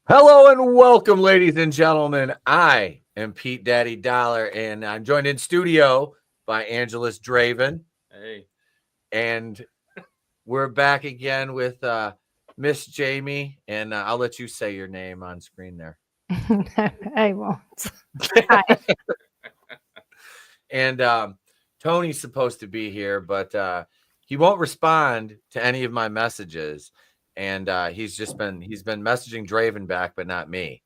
Hello and welcome, ladies and gentlemen. I am Pete Daddy Dollar, and I'm joined in studio by AngelousDraven. Hey. And we're back again with Miss Jamie, and I'll let you say your name on screen there. I won't. And Tony's supposed to be here, but he won't respond to any of my messages. And he's been messaging Draven back, but not me.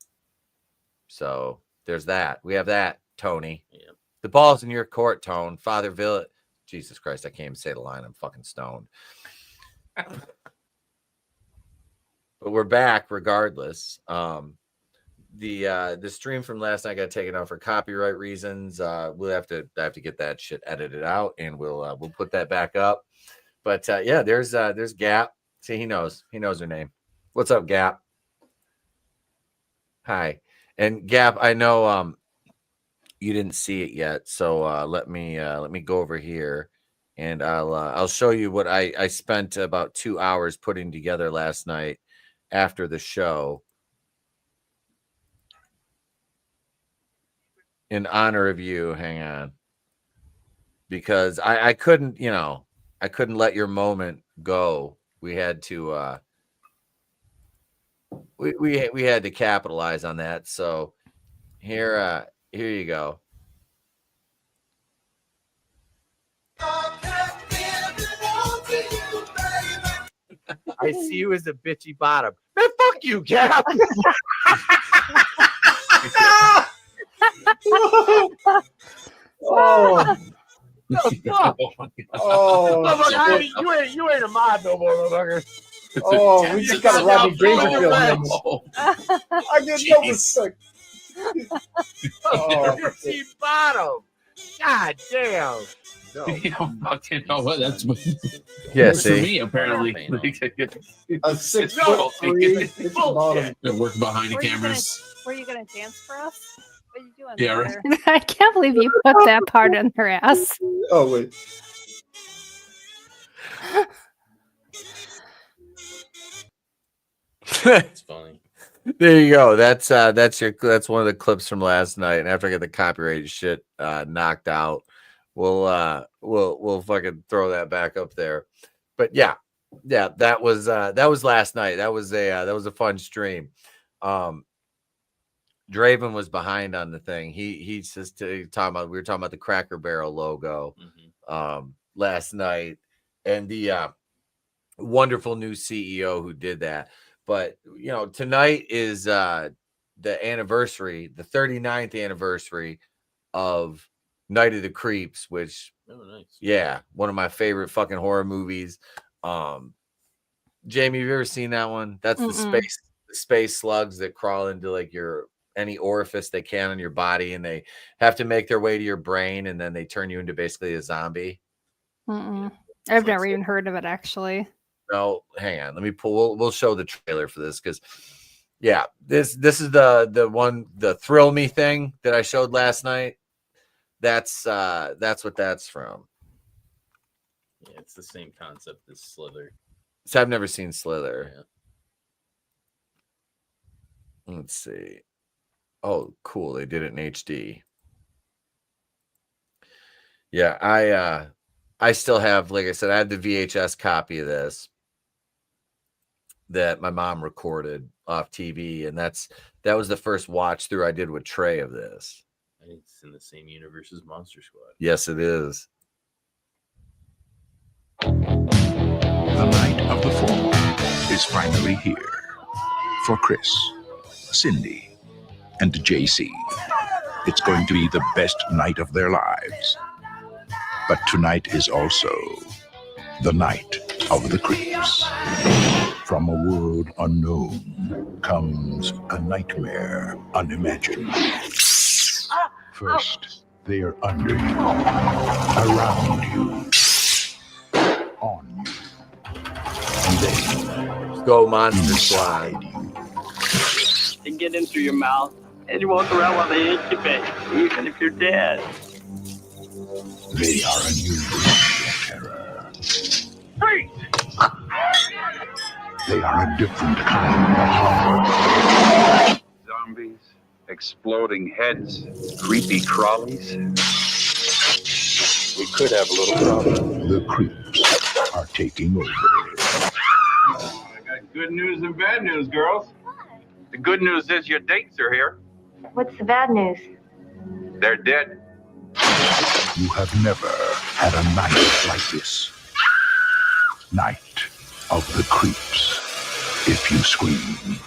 So there's that. We have that, Tony. Yeah. The ball's in your court, Tone. Father Village. Jesus Christ, I can't even say the line. I'm fucking stoned. But we're back regardless. The stream from last night got taken out for copyright reasons. We'll have to get that shit edited out, and we'll put that back up. But yeah, there's Gap. See, he knows her name. What's up, Gap? Hi. And Gap, I know you didn't see it yet, so let me go over here, and I'll show you what I spent about 2 hours putting together last night after the show in honor of you. Hang on, because I couldn't let your moment go. We had to we had to capitalize on that. So here you go. I see you as a bitchy bottom. Man, fuck you, Cap. Oh. You ain't a mod no more, motherfucker. Oh, we just got a Rodney Dangerfield. I didn't know it was sick. Bitchy bottom. God damn. No. You don't fucking know what that's Yeah, for me, apparently. A 6 No. foot 3 bitchy bottom. It worked behind the cameras. Were you gonna dance for us? What are you doing? Yeah, there? I can't believe you put that part in her ass. Oh wait. It's funny. There you go. That's one of the clips from last night. And after I get the copyright shit knocked out, we'll fucking throw that back up there. But yeah, that was last night. That was a fun stream. Draven was behind on the thing. He's just we were talking about the Cracker Barrel logo last night, and the wonderful new CEO who did that. But tonight is the anniversary, the 39th anniversary of Night of the Creeps, which nice. One of my favorite fucking horror movies. Jamie, have you ever seen that one? That's the space slugs that crawl into like any orifice they can in your body, and they have to make their way to your brain, and then they turn you into basically a zombie. I've never even heard of it, actually. No, hang on. Let me pull. We'll show the trailer for this because, this is the Thrill Me thing that I showed last night. That's what that's from. Yeah, it's the same concept as Slither. So I've never seen Slither. Yeah. Let's see. Oh, cool. They did it in HD. Yeah, I still have, like I said, I had the VHS copy of this that my mom recorded off TV, and that was the first watch through I did with Trey of this. I think it's in the same universe as Monster Squad. Yes, it is. The night of the fall is finally here for Chris, Cindy, and JC. It's going to be the best night of their lives. But tonight is also the night of the creeps. From a world unknown comes a nightmare unimagined. First, they are under you, around you, on you, and then Go Monster Squad. They get in through your mouth, and you walk around while they incubate, even if you're dead. They are a new breed of terror. Hey! They are a different kind of horror. Zombies, exploding heads, creepy crawlies. We could have a little problem. The creeps are taking over. I got good news and bad news, girls. The good news is your dates are here. What's the bad news? They're dead. You have never had a night like this. Night of the creeps. If you scream,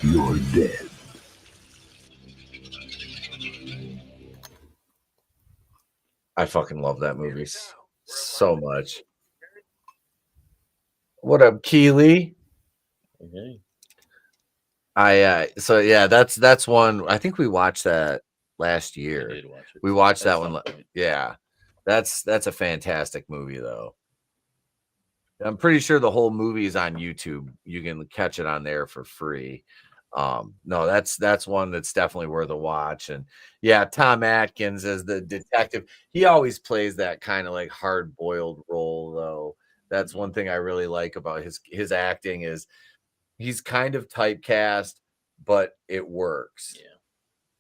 you're dead. I fucking love that movie so much. What up, Keely? Okay. So yeah, that's one. I think we watched that last I year. did watch it. We watched At that some one. point. Yeah, that's a fantastic movie though. I'm pretty sure the whole movie is on YouTube. You can catch it on there for free. No, that's one that's definitely worth a watch. And yeah, Tom Atkins as the detective. He always plays that kind of like hard-boiled role though. That's one thing I really like about his acting is he's kind of typecast, but it works. Yeah.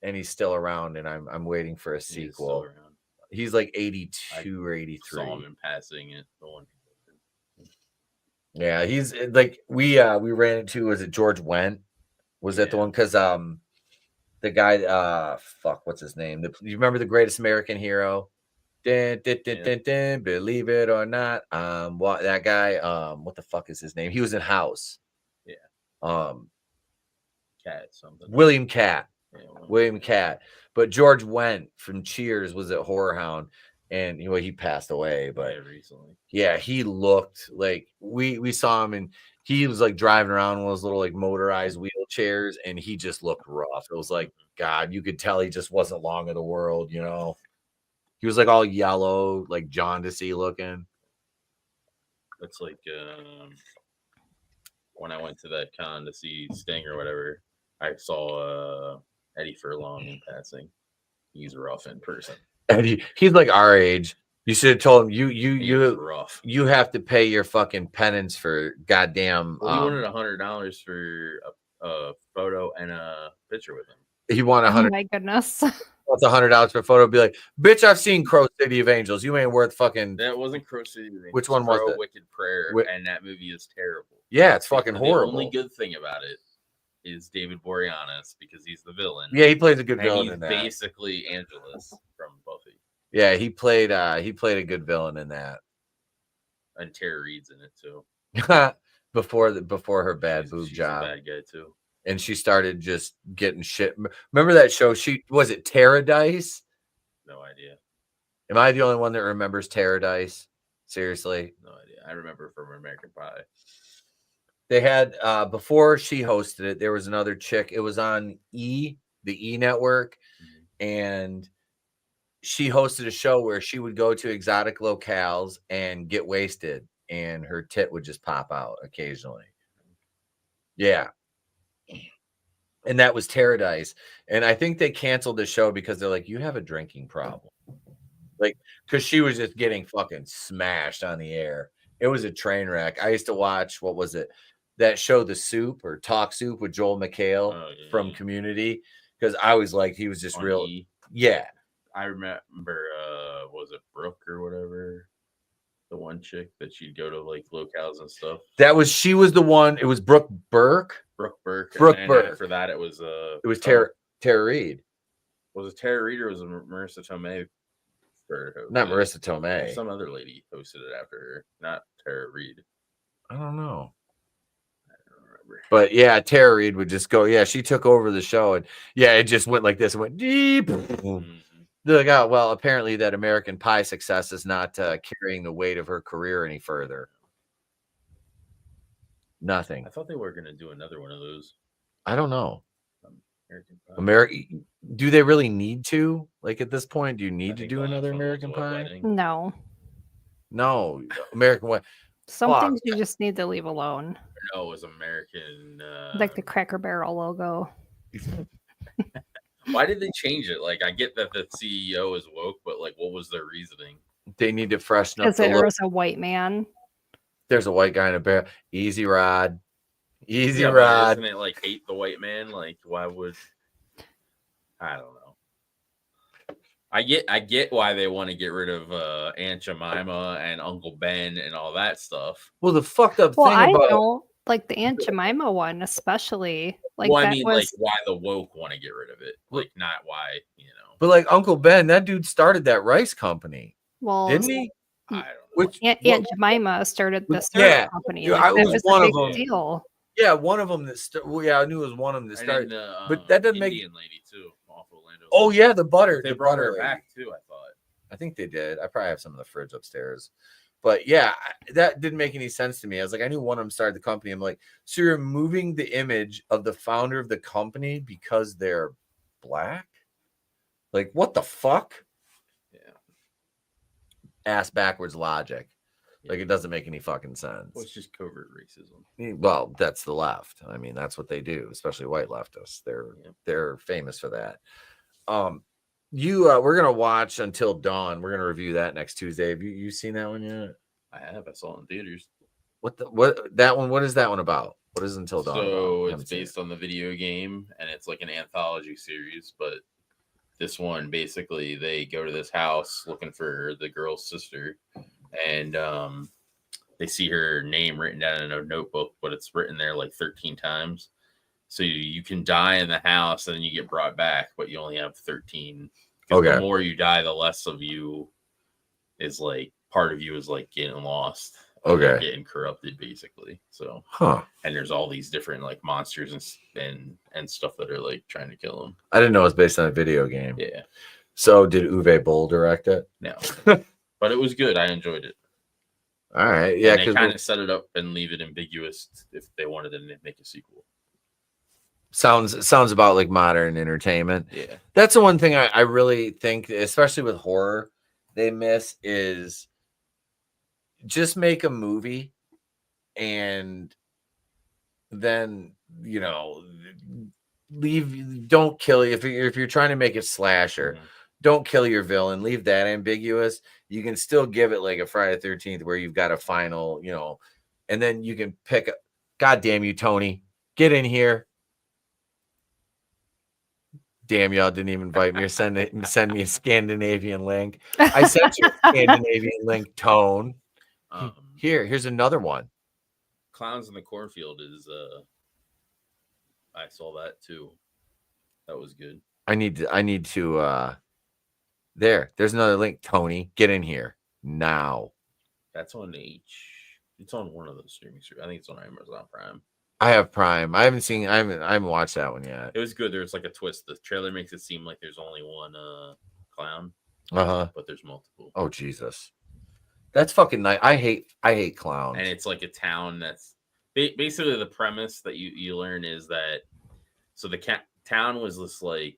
And he's still around, and I'm waiting for a He's still sequel. around. He's like 82 or 83. Saw him in passing at the one. Yeah, he's like we ran into, was it George Wendt? Was that the Yeah. one? Because the guy fuck, what's his name? You remember The Greatest American Hero? Dun, dun, dun, dun, dun, believe it or not. What that guy, what the fuck is his name? He was in House. Yeah. Cat something. William Catt. Yeah, William Catt. But George Wendt from Cheers was at Horror Hound, and he passed away, but recently. yeah, he looked like we saw him, and he was like driving around one of those little like motorized wheelchairs, and he just looked rough. It was like, God, you could tell he just wasn't long of the world, you know. He was like all yellow, like jaundicey looking. It's like when I went to that con to see Sting or whatever, I saw Eddie Furlong in passing. He's rough in person. And he's like our age. You should have told him He's rough. you have to pay your fucking penance for goddamn. Well, he wanted $100 for a photo and a picture with him. He wanted Oh 100. my goodness. Wants $100 for a photo. Be like, bitch, I've seen Crow City of Angels. You ain't worth fucking. That wasn't Crow City. Which one was it? Wicked Prayer, and that movie is terrible. Yeah, it's fucking horrible. The only good thing about it is David Boreanaz because he's the villain. Yeah, he plays a good and villain he's in that. Basically Angelus from Buffy. Yeah, he played a good villain in that. And Tara Reid's in it too. before her bad boob she's job. A bad guy too. And she started just getting shit. Remember that show? Was it Paradise? No idea. Am I the only one that remembers Paradise? Seriously? No idea. I remember from American Pie. They had before she hosted it, there was another chick. It was on the E network, and she hosted a show where she would go to exotic locales and get wasted, and her tit would just pop out occasionally. Yeah. And that was Paradise. And I think they canceled the show because they're like, you have a drinking problem. Like, because she was just getting fucking smashed on the air. It was a train wreck. I used to watch, what was it? That show, The Soup or Talk Soup with Joel McHale from Community. Because I always liked, he was just On real. E. Yeah. I remember, was it Brooke or whatever? The one chick that she'd go to like locales and stuff. She was the one. It was Brooke Burke. Brooke Burke. Brooke and Burke. For that, it was Tara Reid. Was it Tara Reid or was it Marissa Tomei? Not Marissa Tomei. Some other lady hosted it after her, not Tara Reid. I don't know. I don't remember. But yeah, Tara Reid would just go. Yeah, she took over the show, and yeah, it just went like this. It went deep. They're like, oh, well, apparently that American Pie success is not carrying the weight of her career any further. Nothing. I thought they were going to do another one of those. I don't know. American Pie. Do they really need to? Like at this point, do you need to do another American Pie? No. No, American Pie. Some things you just need to leave alone. No, it was American. Like the Cracker Barrel logo. Why did they change it? Like, I get that the CEO is woke, but like, what was their reasoning? They need to freshen up Because the there look. was a white man. There's a white guy in a barrel. Easy Rod. Easy Yeah, but Rod. isn't it like hate the white man? Like, why would I don't know. I get why they want to get rid of Aunt Jemima and Uncle Ben and all that stuff. Well, the fucked up Well, thing I about don't like the Aunt Jemima one, especially. Like well, I that mean, was like why the woke want to get rid of it, like not why, you know. but like Uncle Ben, that dude started that rice company, well, didn't he? I don't know. Which Aunt Jemima started the Yeah, syrup company. yeah, Like, I that was was one a of big them. deal. Yeah, one of them that well, yeah, I knew it was one of them that And started. then the, but that doesn't Indian make. lady too. Off Orlando. Oh yeah, the butter. They the brought butter her lady. back too. I thought. I think they did. I probably have some in the fridge upstairs. But yeah, that didn't make any sense to me. I was like, I knew one of them started the company. I'm like, so you're removing the image of the founder of the company because they're black? Like, what the fuck? Yeah. Ass backwards logic. Yeah. Like, it doesn't make any fucking sense. Well, it's just covert racism. Well, that's the left. I mean, that's what they do, especially white leftists. They're famous for that. We're gonna watch Until Dawn. We're gonna review that next Tuesday. Have you seen that one yet? I have. I saw it in theaters. What is that one about? What is Until Dawn? So about? it's based on the video game, and it's like an anthology series. But this one, basically, they go to this house looking for the girl's sister, and they see her name written down in a notebook, but it's written there like 13 times. So you can die in the house, and then you get brought back, but you only have 13. Okay. The more you die, the less of you is like part of you is like getting lost. Okay. Getting corrupted, basically. So, and there's all these different like monsters and stuff that are like trying to kill him. I didn't know it was based on a video game. Yeah. So did Uwe Boll direct it? No, but it was good. I enjoyed it. All right. Yeah. And they kind of set it up and leave it ambiguous if they wanted to make a sequel. Sounds about like modern entertainment. Yeah. That's the one thing I really think, especially with horror, they miss is just make a movie and then, you know, don't kill if you're trying to make a slasher, don't kill your villain, leave that ambiguous. You can still give it like a Friday the 13th where you've got a final, you know, and then you can pick up, God damn you, Tony, get in here. Damn, y'all didn't even invite me or send me a Scandinavian link. I sent you a Scandinavian link, Tone. Here's another one. Clowns in the Cornfield is I saw that too. That was good. I need to there's another link, Tony. Get in here now. That's on it's on one of those streaming services. I think it's on Amazon Prime. I have Prime. I haven't watched that one yet. It was good. There's like a twist. The trailer makes it seem like there's only one clown. But there's multiple. Oh Jesus. That's fucking nice. I hate clowns. And it's like a town that's basically the premise that you learn is that so the town was this like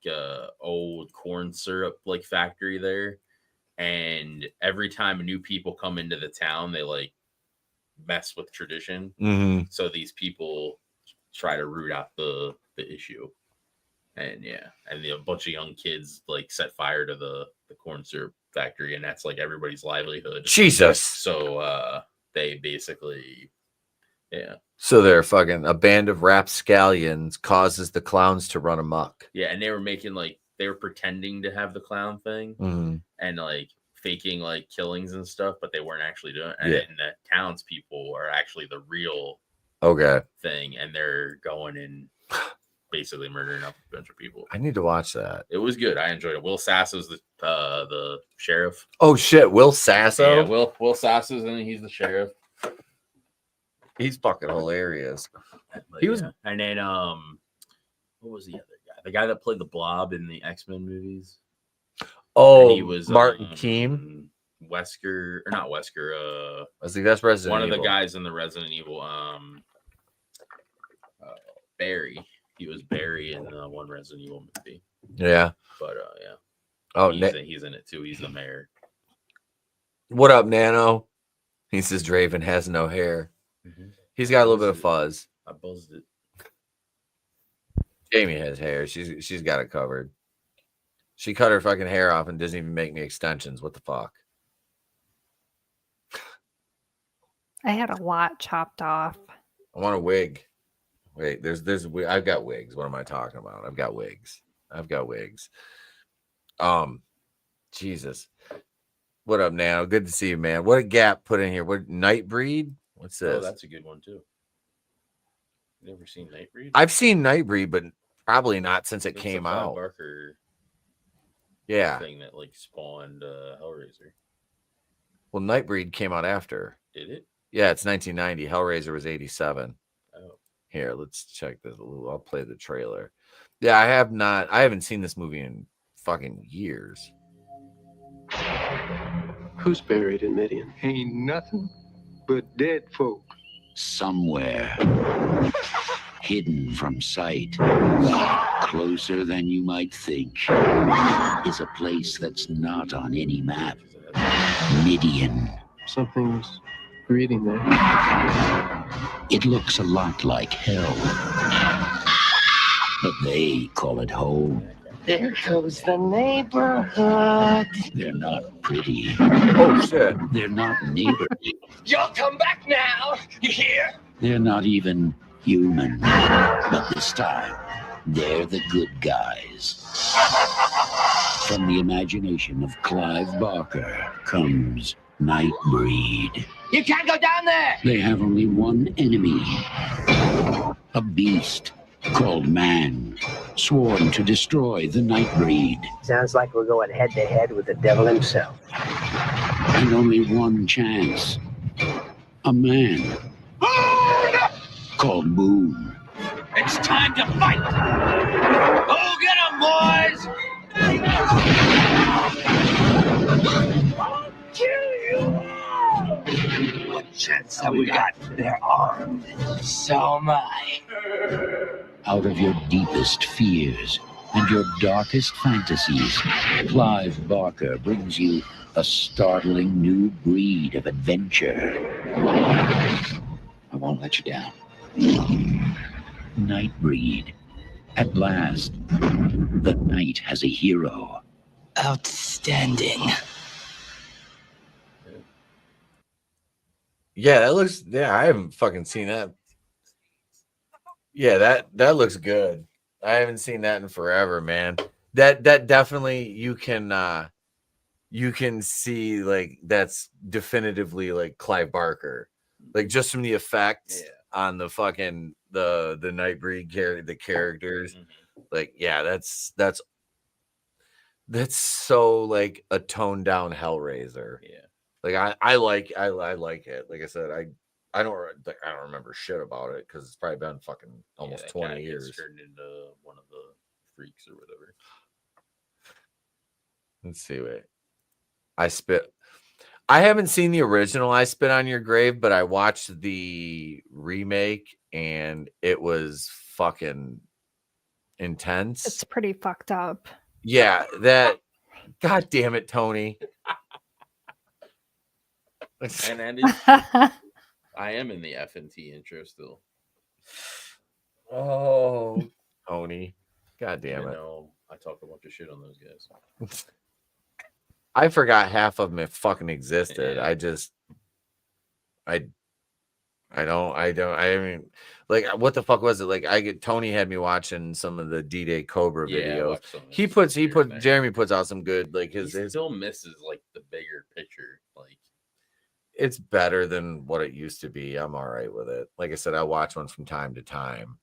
old corn syrup like factory there, and every time new people come into the town, they like mess with tradition. So these people try to root out the issue, and a bunch of young kids like set fire to the corn syrup factory, and that's like everybody's livelihood. Jesus. So they basically so they're fucking a band of rapscallions causes the clowns to run amok. Yeah, and they were making like they were pretending to have the clown thing and like faking like killings and stuff, but they weren't actually doing it. And the townspeople are actually the real thing, and they're going and basically murdering up a bunch of people. I need to watch that. It was good. I enjoyed it. Will Sasso's the sheriff. Oh shit, Will Sasso? Yeah, Will Sasso's and he's the sheriff. He's fucking hilarious. But, he was, and then what was the other guy? The guy that played the Blob in the X-Men movies. Oh, he was Martin Keene. Wesker, or not Wesker. I think that's Resident One Evil. of the guys in the Resident Evil. Barry. He was Barry in one Resident Evil movie. Yeah. But Oh, he's in it too. He's the mayor. What up, Nano? He says Draven has no hair. He's got a little bit of fuzz. I buzzed it. Jamie has hair. She's got it covered. She cut her fucking hair off and doesn't even make me extensions. What the fuck? I had a lot chopped off. I want a wig. Wait, I've got wigs. What am I talking about? I've got wigs. Jesus. What up, now? Good to see you, man. What a gap put in here. What Nightbreed? What's this? Oh, that's a good one too. You ever seen Nightbreed? I've seen Nightbreed, but probably not since it It's came a Clive out. Barker Yeah. thing that like spawned Hellraiser. Well, Nightbreed came out after. Did it? Yeah, it's 1990. Hellraiser was 87. Oh. Here, let's check this. I'll play the trailer. Yeah, I haven't seen this movie in fucking years. Who's buried in Midian? Ain't nothing but dead folk. Somewhere, hidden from sight, closer than you might think, is a place that's not on any map. Midian. Something's breeding there. It looks a lot like hell, but they call it home. There goes the neighborhood. They're not pretty. Oh shit. They're not neighborly. You'll come back now. You hear? They're not even human. But this time, they're the good guys. From the imagination of Clive Barker comes Nightbreed. You can't go down there. They have only one enemy. A beast called man, sworn to destroy the Nightbreed. Sounds like we're going head to head with the devil himself. And only one chance. A man called Moon. It's time to fight. Oh, get 'em, boys! I'll kill you all! What chance have we got? They're armed. So am I. Out of your deepest fears and your darkest fantasies, Clive Barker brings you a startling new breed of adventure. I won't let you down. Nightbreed. At last, the night has a hero. Outstanding. Yeah, that looks. Yeah, I haven't fucking seen that. Yeah, that looks good. I haven't seen that in forever, man. That definitely you can see like that's definitively like Clive Barker, like just from the effects on the fucking the Nightbreed the characters. Mm-hmm. Like, yeah, that's so like a toned down Hellraiser. Yeah. Like I like it. Like I said, I don't remember shit about it because it's probably been fucking almost 20 years. Turned into one of the freaks or whatever. Let's see. Wait, I haven't seen the original I Spit on Your Grave, but I watched the remake and it was fucking intense. It's pretty fucked up. Yeah, that. God damn it, Tony. And Andy, I am in the F&T intro still. Oh, Tony. God damn it. I know I talk a bunch of shit on those guys. I forgot half of them fucking existed. Yeah. I mean, like, what the fuck was it? Like, Tony had me watching some of the D-Day Cobra videos. Jeremy puts out some good, like, he still misses like the bigger picture. Like, it's better than what it used to be. I'm all right with it. Like I said, I watch one from time to time.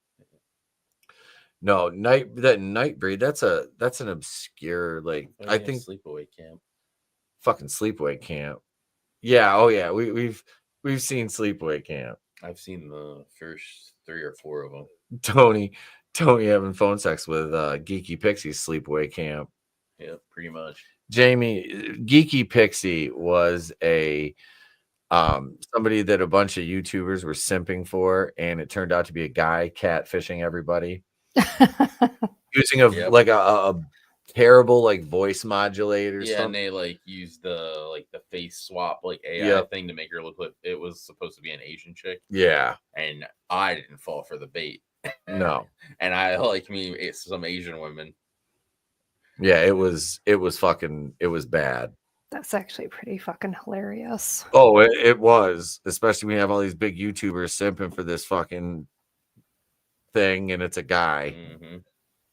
No, Nightbreed, that's an obscure, like, I think Sleepaway Camp. Fucking Sleepaway Camp. Yeah, oh yeah, we've seen Sleepaway Camp. I've seen the first 3 or 4 of them. Tony having phone sex with Geeky Pixie's Sleepaway Camp. Yeah, pretty much. Jamie, Geeky Pixie was a somebody that a bunch of YouTubers were simping for, and it turned out to be a guy catfishing everybody. Using like a terrible like voice modulator. Yeah, and they like used the face swap like AI thing to make her look like it was supposed to be an Asian chick. Yeah, and I didn't fall for the bait. No, and I like some Asian women. Yeah, it was bad. That's actually pretty fucking hilarious. Oh, it was, especially when you have all these big YouTubers simping for this fucking thing, and it's a guy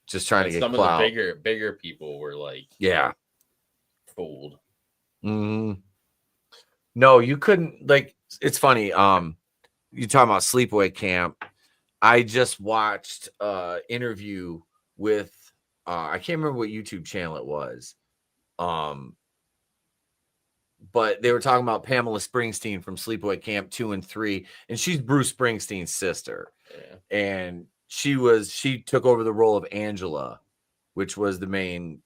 just trying to get some clout. of the bigger people were like, fooled. No, you couldn't. Like, it's funny. You talking about sleepaway camp? I just watched interview with I can't remember what YouTube channel it was. But they were talking about Pamela Springsteen from Sleepaway Camp 2 and 3, and she's Bruce Springsteen's sister. Yeah. And she took over the role of Angela, which was the main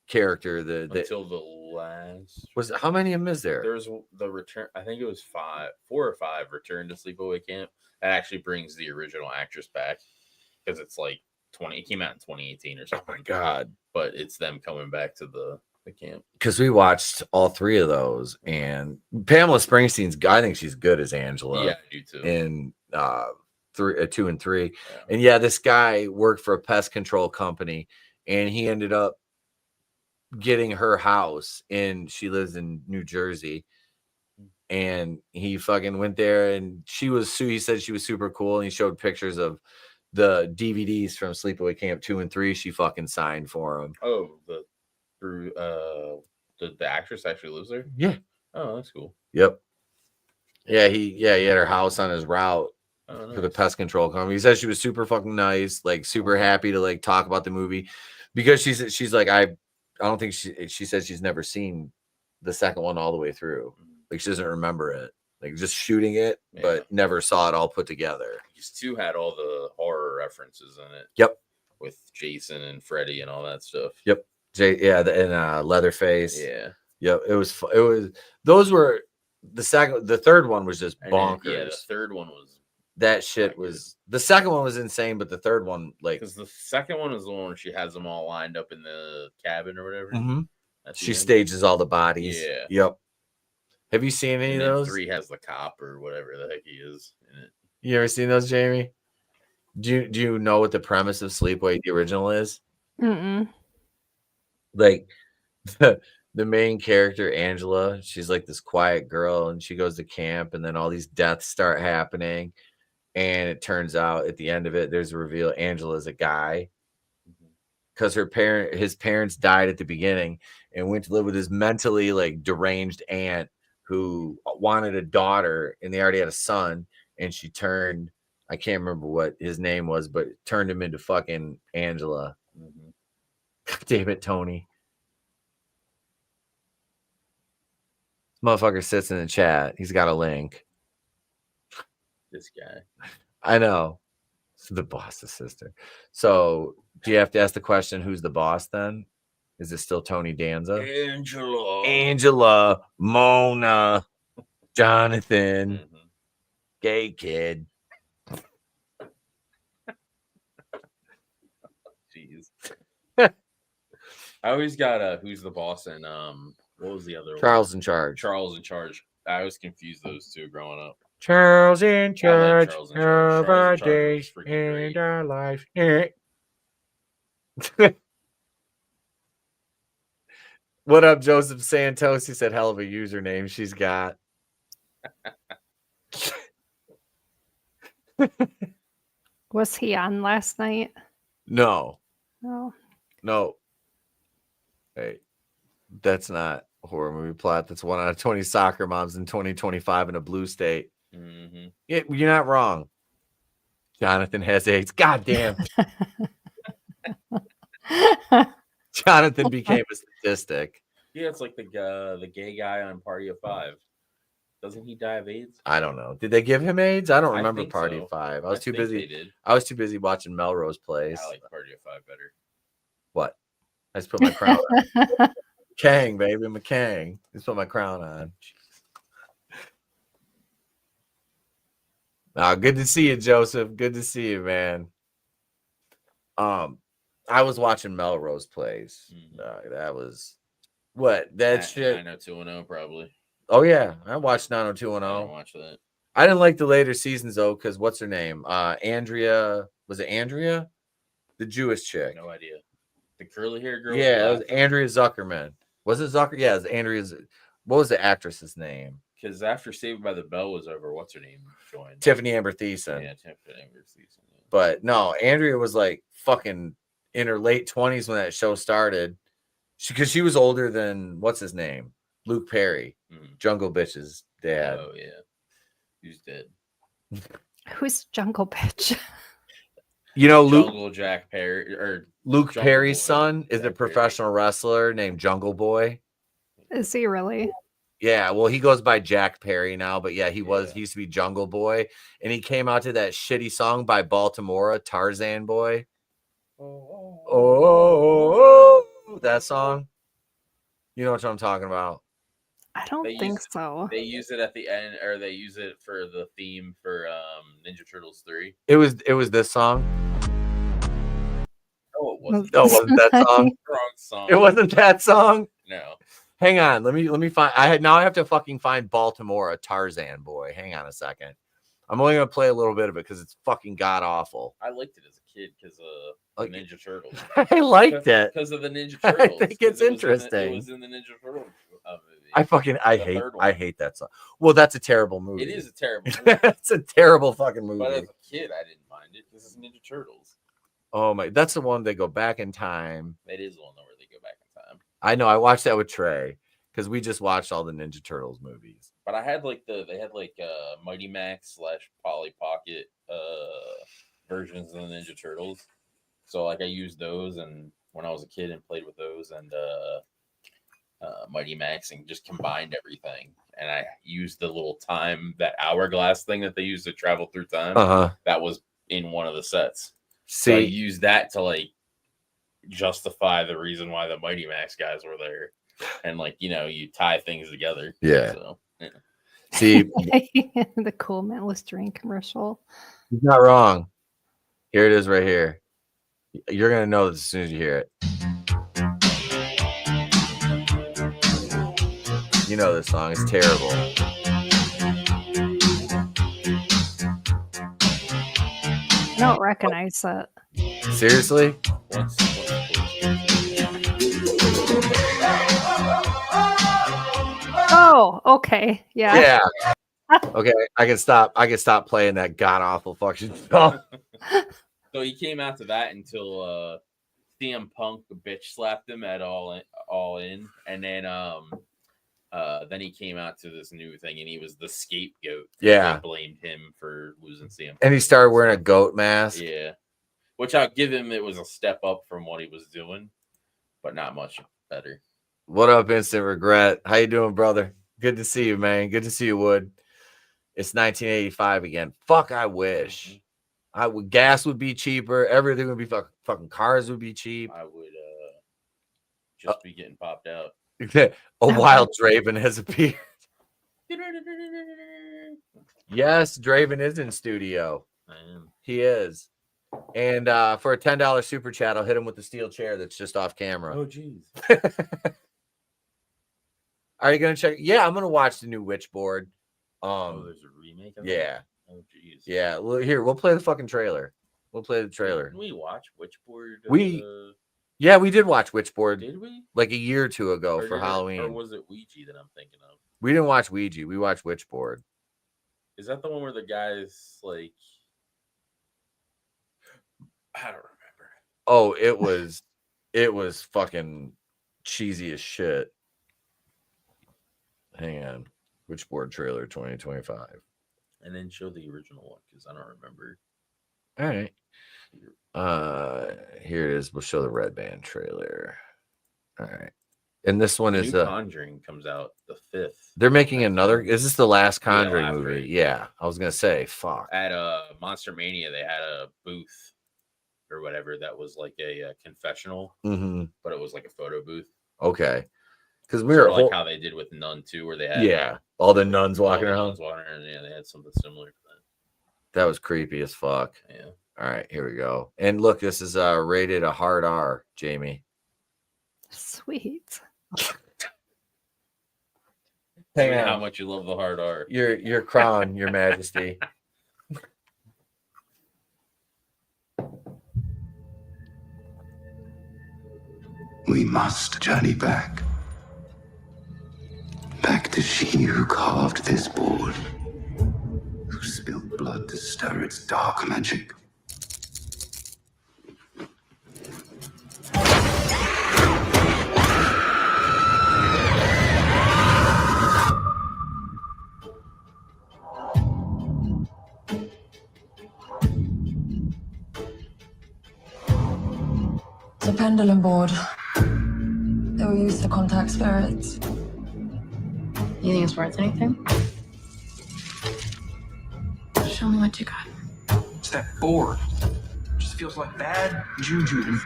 character. Until the last was how many of them is there? There's the return. I think it was 4 or 5 return to Sleepaway Camp. That actually brings the original actress back because it's like 20. It came out in 2018 or something. Oh my god! But it's them coming back to the camp because we watched all 3 of those, and Pamela Springsteen's. I think she's good as Angela. Yeah, I do too. In 2 and 3, and this guy worked for a pest control company, and he ended up getting her house, and she lives in New Jersey. And he fucking went there, and he said she was super cool, and he showed pictures of the DVDs from Sleepaway Camp 2 and 3. She fucking signed for him. Oh, the actress actually lives there? Yeah. Oh, that's cool. Yep. Yeah, he had her house on his route for the pest control company. He said she was super fucking nice, like super happy to like talk about the movie, because she's like, I don't think she said she's never seen the second one all the way through. Like, she doesn't remember it. Like, just shooting it, but never saw it all put together. Because 2 had all the horror references in it. Yep. With Jason and Freddy and all that stuff. Yep. And Leatherface. Yeah. Yep. It was those were the third one was just bonkers. The third one was that shit was the second one was insane, but the third one, like, because the second one is the one where she has them all lined up in the cabin or whatever. She stages all do bodies. Yeah. Yep. Have you seen any of those? 3 has the cop or whatever the heck he is in it. You ever seen those, Jamie? Do you know what the premise of Sleepaway the original is? Like, the main character, Angela, she's like this quiet girl, and she goes to camp, and then all these deaths start happening, and it turns out at the end of it, there's a reveal Angela's a guy, because his parents died at the beginning and went to live with his mentally like deranged aunt who wanted a daughter, and they already had a son, and she turned, I can't remember what his name was, but turned him into fucking Angela. God damn it, Tony. Motherfucker sits in the chat. He's got a link. This guy. I know. It's the boss's sister. So do you have to ask the question, who's the boss then? Is it still Tony Danza? Angela, Mona, Jonathan, gay kid. Jeez. I always got who's the boss and what was the other Charles in Charge. Charles in Charge. I always confused those two growing up. Charles in charge Charles in of Charge. our Charles in Charge days was freaking and great. our life. What up, Joseph Santos? He said, hell of a username she's got. Was he on last night? No. No. No. Hey, that's not a horror movie plot. That's 1 out of 20 soccer moms in 2025 in a blue state. Yeah, you're not wrong. Jonathan has AIDS. God damn. Jonathan became a statistic. Yeah, it's like the gay guy on Party of 5. Doesn't he die of AIDS? I don't know. Did they give him AIDS? I don't I remember think Party so. of 5. I was too think busy. they did. I was too busy watching Melrose Place. I like Party of 5 better. What? I just put my crown on. Kang, baby. I'm a Kang. Just put my crown on. Good to see you, Joseph. Good to see you, man. I was watching Melrose Place. That was what? That shit. 90210 probably. Oh yeah, I watched 90210. I didn't watch that. I didn't like the later seasons though, because what's her name? Andrea. Was it Andrea? The Jewish chick. No idea. The curly hair girl. Yeah, it was Andrea Zuckerman. Was it Zucker? Yeah, it was Andrea's. What was the actress's name? Because after Saved by the Bell was over, what's her name joined? Tiffany Amber Thiessen. Yeah, Tiffany Amber Thiessen. Yeah. But no, Andrea was like fucking in her late 20s when that show started. Because she was older than what's his name? Luke Perry, Jungle Bitch's dad. Oh yeah. Who's dead? Who's Jungle Bitch? You know, Jungle Jack Perry or Luke Jungle Perry's Boy, son is a Jack professional wrestler named Jungle Boy. Is he really? Yeah, well, he goes by Jack Perry now, but yeah, he used to be Jungle Boy, and he came out to that shitty song by Baltimore, Tarzan Boy. Oh, that song. You know what I'm talking about? I don't think so. They use it at the end, or they use it for the theme for Ninja Turtles 3. It was this song. No, it wasn't. No, it wasn't that song. Wrong song. It wasn't that song. No. Hang on, let me find. I have to fucking find Baltimore, a Tarzan Boy. Hang on a second. I'm only gonna play a little bit of it because it's fucking god awful. I liked it as a kid because of the Ninja Turtles. I liked it because of the Ninja Turtles. I think it's interesting. It was in the Ninja Turtles movie. I hate that song. Well, that's a terrible movie. It is a terrible movie. It's a terrible fucking movie. But as a kid, I didn't mind it because it's Ninja Turtles. Oh my, that's the one they go back in time. It is the one where they go back in time. I know. I watched that with Trey because we just watched all the Ninja Turtles movies. But I had they had Mighty Max / Polly Pocket versions of the Ninja Turtles. So I used those, and when I was a kid and played with those and Mighty Max, and just combined everything. And I used the little that hourglass thing that they use to travel through time. That was in one of the sets. So I used that to justify the reason why the Mighty Max guys were there. And you tie things together. Yeah. So, yeah. See, the Cool Man Listerine commercial. He's not wrong. Here it is right here. You're gonna know this as soon as you hear it. You know this song is terrible. I don't recognize that. Seriously? Oh, okay. Yeah. Yeah. Okay, I can stop playing that god awful fucking song. So he came out to that until CM Punk bitch slapped him at all in, and then he came out to this new thing, and he was the scapegoat. Yeah, they blamed him for losing CM Punk. And he started wearing a goat mask. Yeah, which I'll give him. It was a step up from what he was doing, but not much better. What up, Instant Regret? How you doing, brother? Good to see you, man. Good to see you, Wood. It's 1985 again. Fuck, I wish. Gas would be cheaper. Everything would be fucking cars would be cheap. I would just be getting popped out. A wild Draven has appeared. Yes, Draven is in studio. I am. He is. And for a $10 super chat, I'll hit him with the steel chair that's just off camera. Oh, jeez. Are you gonna check? Yeah, I'm gonna watch the new Witchboard. There's a remake of that? Yeah. Oh, jeez. Yeah. Well, here, we'll play the fucking trailer. We'll play the trailer. Did we watch Witchboard? Yeah, we did watch Witchboard. Did we? Like a year or two ago for Halloween. Or was it Ouija that I'm thinking of? We didn't watch Ouija. We watched Witchboard. Is that the one where the guy's like... I don't remember. Oh, it was fucking cheesy as shit. Hang on. Witchboard trailer 2025. And then show the original one because I don't remember. All right. Here it is. We'll show the Red Band trailer. All right. And this one is Conjuring comes out the 5th. They're making another. Is this the last Conjuring Yeah, movie? right. Yeah. I was gonna say, fuck. At Monster Mania, they had a booth or whatever that was like a confessional, but it was like a photo booth. Okay. Because we were like how they did with Nun 2, where they had all the nuns walking around. Yeah, they had something similar to that. That was creepy as fuck. Yeah. All right, here we go. And look, this is rated a hard R, Jamie. Sweet. Hang on. How much you love the hard R. Your crown, Your Majesty. We must journey back. Back to she who carved this board. Who spilled blood to stir its dark magic. pendulum board. They were used to contact spirits. You think it's worth anything? Show me what you got. It's that board. Just feels like bad juju to me.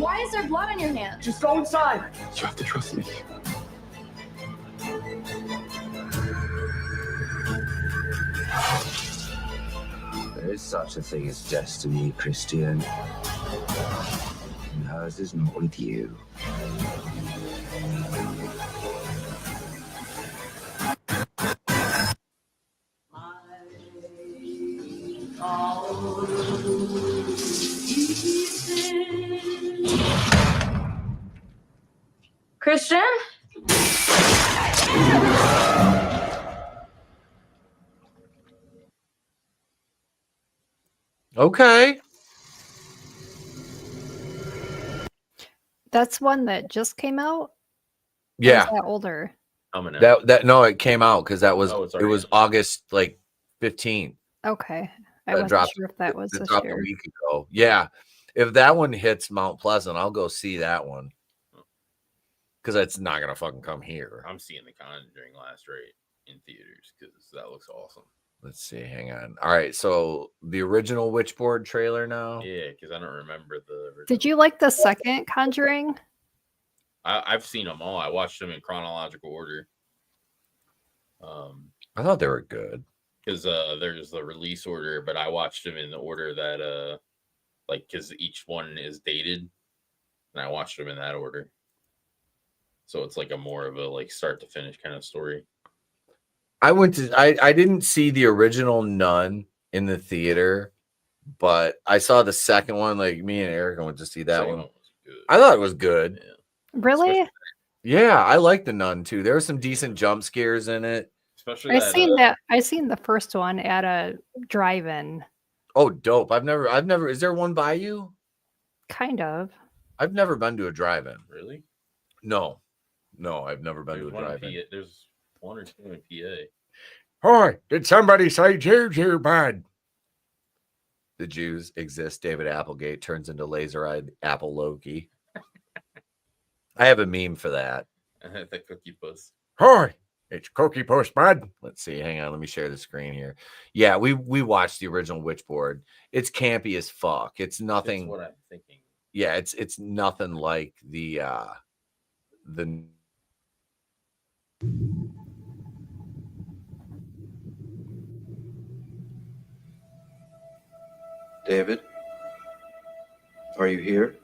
Why is there blood on your hands? Just go inside. You have to trust me. There is such a thing as destiny, Christian. And hers is not with you. Christian? Okay. That's one that just came out? Or Yeah. is that older? That no, it came out because that was it's it was August like 15th. Okay. I That wasn't dropped, sure if that was it this dropped a year. week ago. Yeah. If that one hits Mount Pleasant, I'll go see that one. Because it's not gonna fucking come here. I'm seeing The Conjuring last rate in theaters because that looks awesome. Let's see. Hang on. All right. So the original Witchboard trailer now. Yeah, because I don't remember the original. Did you like the second Conjuring? I've seen them all. I watched them in chronological order. I thought they were good. Because there's the release order, but I watched them in the order that like because each one is dated, and I watched them in that order. So it's like a more of a like start to finish kind of story. I didn't see the original Nun in the theater, but I saw the second one. Like me and Erica went to see that one. I thought it was good. Really? Yeah, I like the Nun too. There were some decent jump scares in it. Especially I seen the first one at a drive-in. Oh, dope. I've never is there one by you? Kind of. I've never been to a drive-in. Really? No, I've never been to a one in drive-in. There's one or two in PA. Hi, did somebody say Jews here, bud? The Jews exist. David Applegate turns into laser-eyed Apple Loki. I have a meme for that. The Cookie Puss. Hi, it's Cookie Puss, bud. Let's see. Hang on. Let me share the screen here. Yeah, we watched the original Witchboard. It's campy as fuck. It's nothing. That's what I'm thinking. Yeah, it's nothing like the David, are you here?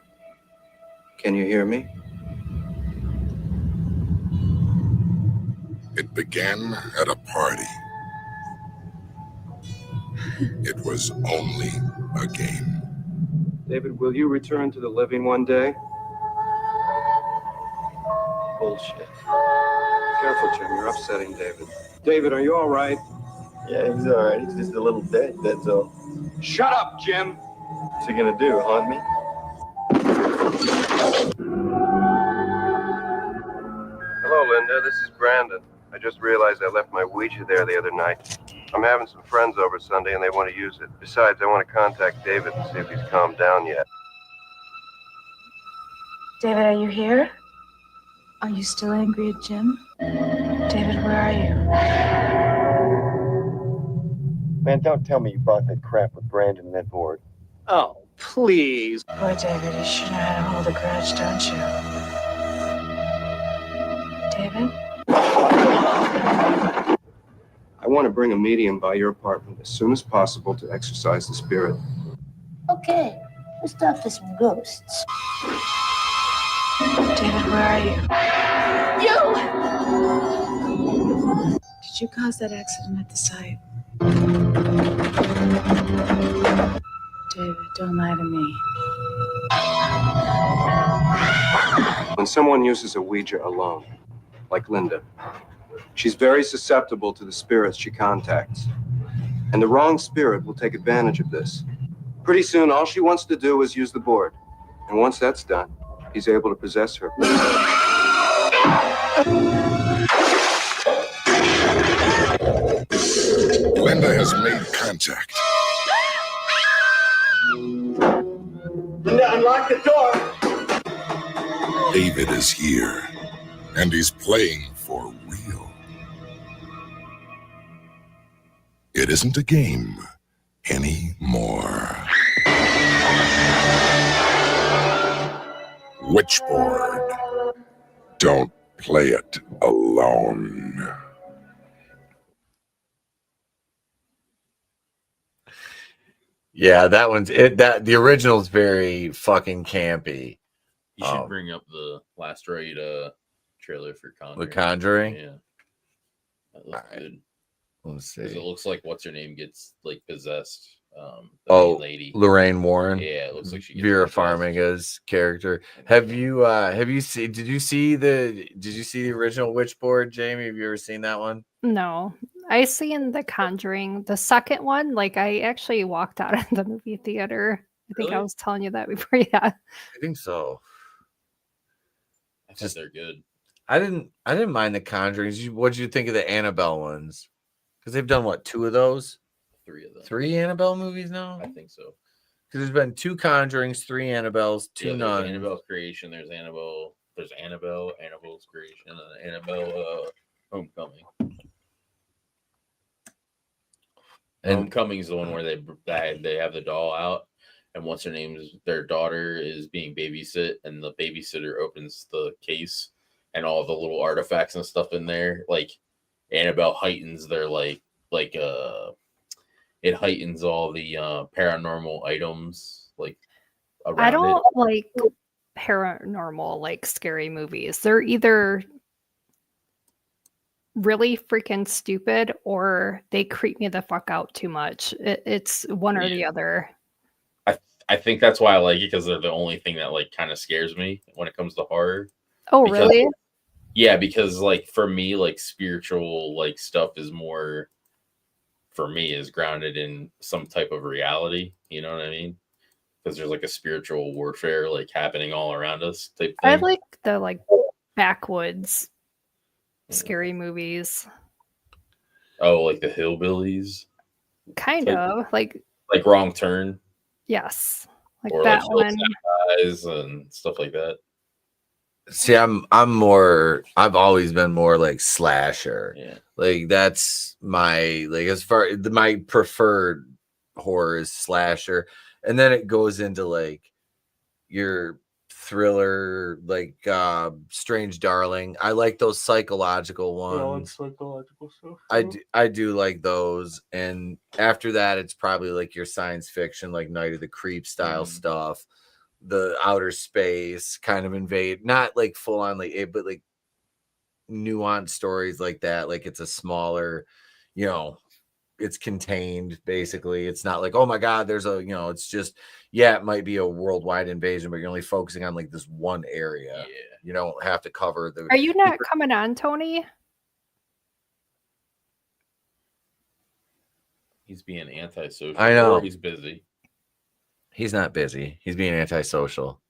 Can you hear me? It began at a party. It was only a game. David, will you return to the living one day? Bullshit. Careful, Jim. You're upsetting David. David, are you all right? Yeah, he's all right. He's just a little dead, that's all. Shut up, Jim! What's he gonna do, haunt me? Hello, Linda. This is Brandon. I just realized I left my Ouija there the other night. I'm having some friends over Sunday and they want to use it. Besides, I want to contact David and see if he's calmed down yet. David, are you here? Are you still angry at Jim? David, where are you? Man, don't tell me you bought that crap with Brandon and that board. Oh, please. Boy, David, you should know how to hold a grudge, don't you? David? I want to bring a medium by your apartment as soon as possible to exorcise the spirit. Okay, let's talk to some ghosts. David, where are you? You! Did you cause that accident at the site? David, don't lie to me. When someone uses a Ouija alone, like Linda, she's very susceptible to the spirits she contacts. And the wrong spirit will take advantage of this. Pretty soon, all she wants to do is use the board. And once that's done, he's able to possess her. Linda has made contact. Linda, unlock the door. David is here, and he's playing for real. It isn't a game anymore. Witchboard. Don't play it alone. Yeah, that one's it. That the original's very fucking campy. You should bring up the Last Ride trailer for Conjuring. The Conjuring? Yeah. That looks good. Let's see. Because it looks like what's her name gets like possessed. The main lady. Lorraine Warren. Yeah, it looks like she gets Vera possessed. Farmiga's character. Have you seen did you see the original Witchboard, Jamie? Have you ever seen that one? No, I seen The Conjuring, the second one. Like I actually walked out of the movie theater. I think I was telling you that before. Yeah, I think so. I think they're good. I didn't mind the Conjurings. What did you think of the Annabelle ones? Because they've done what, 2 of those? 3 of them. 3 Annabelle movies now? I think so. Because there's been 2 Conjurings, 3 Annabelles, 2 nuns. Annabelle Creation. There's Annabelle. There's Annabelle's Creation, and Annabelle Homecoming. And Homecoming is the one where they have the doll out, and what's her name is their daughter is being babysit, and the babysitter opens the case, and all the little artifacts and stuff in there, like Annabelle heightens their it heightens all the paranormal items like around I don't it. like paranormal, like scary movies. They're either really freaking stupid or they creep me the fuck out too much. It's one or the other. I think that's why I like it, because they're the only thing that like kind of scares me when it comes to horror. Oh, really? Yeah, because like for me, like spiritual like stuff is more, for me, is grounded in some type of reality. You know what I mean? Because there's like a spiritual warfare like happening all around us type thing. I like the like backwoods scary movies. Oh, like the Hillbillies? Kind of like Wrong Turn. Yes, like or that like one. Eyes and stuff like that. See, I'm more. I've always been more like slasher. Yeah, like that's my as far my preferred horror is slasher, and then it goes into like your thriller, like Strange Darling. I like those psychological ones. Yeah, I like psychological stuff. I do like those, and after that, it's probably like your science fiction, like Night of the Creep style stuff, the outer space kind of invade, not like full on like it, but like nuanced stories like that. Like it's a smaller, it's contained basically. It's not like, oh my god, there's a it's just it might be a worldwide invasion, but you're only focusing on like this one area. Yeah, you don't have to cover the. Are you not coming on, Tony? He's being antisocial. I know. Or he's busy. He's not busy. He's being antisocial.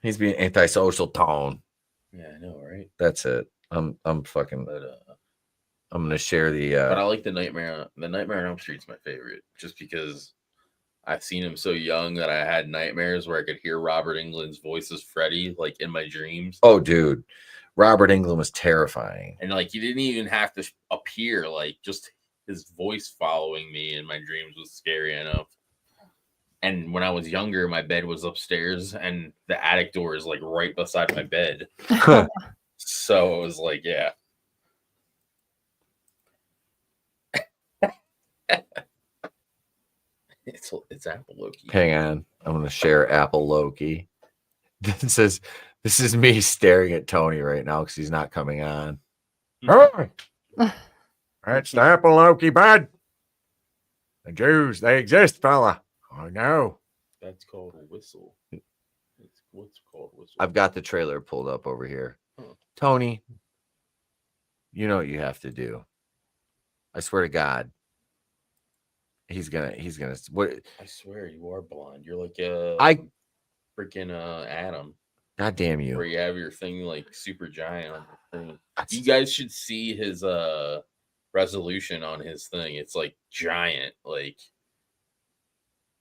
He's being antisocial, Tone. Yeah, I know, right? That's it. I'm fucking. But I'm gonna share the. But I like the Nightmare. The Nightmare on Elm Street's my favorite, just because I've seen him so young that I had nightmares where I could hear Robert Englund's voice as Freddy, like in my dreams. Oh, dude, Robert Englund was terrifying, and like he didn't even have to appear. Like just his voice following me in my dreams was scary enough. And when I was younger, my bed was upstairs, and the attic door is like right beside my bed. So it was like, yeah. It's Apple Loki. Hang on, I'm gonna share Apple Loki. This is me staring at Tony right now because he's not coming on. Oh, that's the Apple Loki bud. The Jews, they exist, fella. I know. That's called a whistle. What's called a whistle? I've got the trailer pulled up over here. Tony, you know what you have to do. I swear to God. He's gonna what? I swear you are blind. You're like a freaking Adam. God damn you. Where you have your thing like super giant on the thing. You guys should see his resolution on his thing. It's like giant, like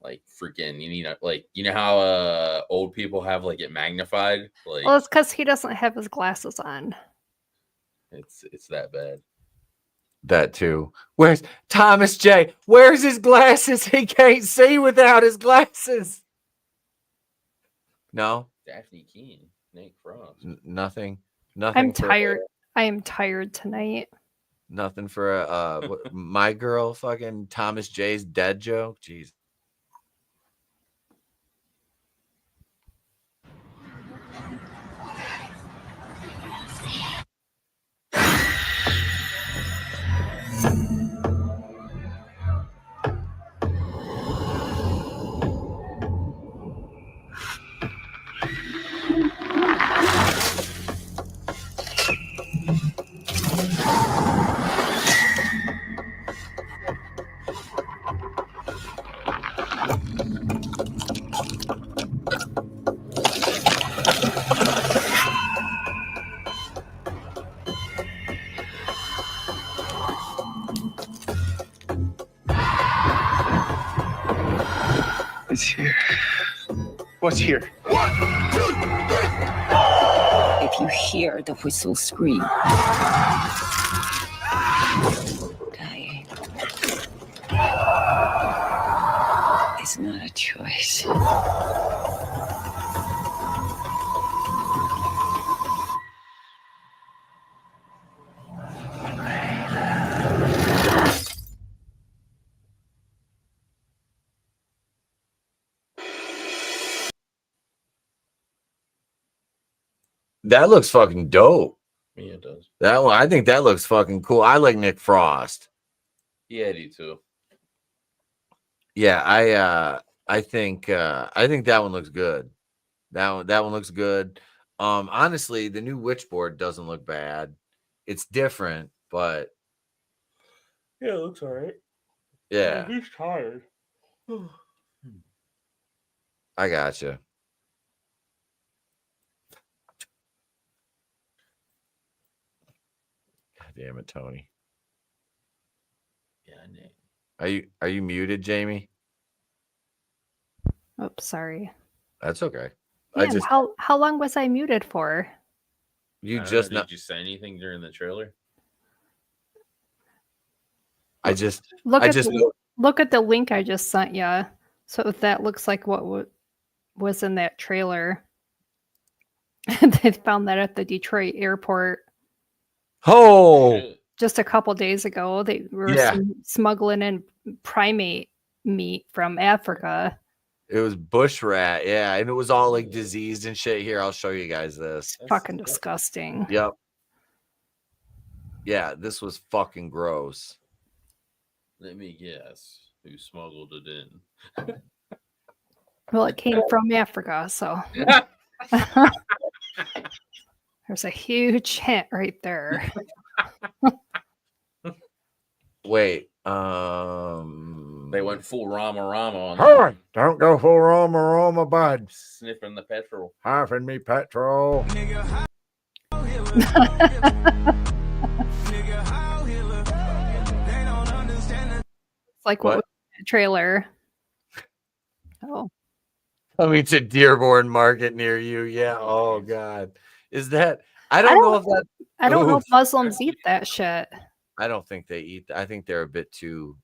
Like freaking, you know how old people have like it magnified. Like, Well, it's because he doesn't have his glasses on. it's that bad. That too. Where's Thomas J? Where's his glasses? He can't see without his glasses. No. Daphne Keene, Nate Frost. Nothing. I'm tired. I am tired tonight. Nothing for my girl. Fucking Thomas J's dead joke. Jeez. It's here. What's here? If you hear the whistle scream, dying is not a choice. That looks fucking dope. Yeah, it does. That one, I think that looks fucking cool. I like Nick Frost. Yeah, I do too. Yeah, I think that one looks good. That one looks good. Honestly, the new Witchboard doesn't look bad. It's different, but yeah, it looks all right. Yeah, he's tired. I gotcha. God damn it, Tony. Yeah, Nick. Are you muted, Jamie? Oh, sorry. That's okay. Man, how long was I muted for? You I don't just know, not. did you say anything during the trailer? I just Look at the link I just sent you. So if that looks like what was in that trailer. They found that at the Detroit airport. Oh, just a couple days ago. They were smuggling in primate meat from Africa. It was bush rat, yeah, and it was all like diseased and shit. Here, I'll show you guys this. Fucking disgusting. Yep. Yeah, this was fucking gross. Let me guess who smuggled it in. Well, it came from Africa, so there's a huge hint right there. Wait, they went full Rama on Hey, don't go full Rama, bud. sniffing the petrol. Halfing me petrol. It's like what was in the trailer. Oh. Coming to Dearborn Market near you. Yeah. Oh God. Is that? I don't know if that. I don't know if Muslims eat that shit. I don't think they eat. I think they're a bit too.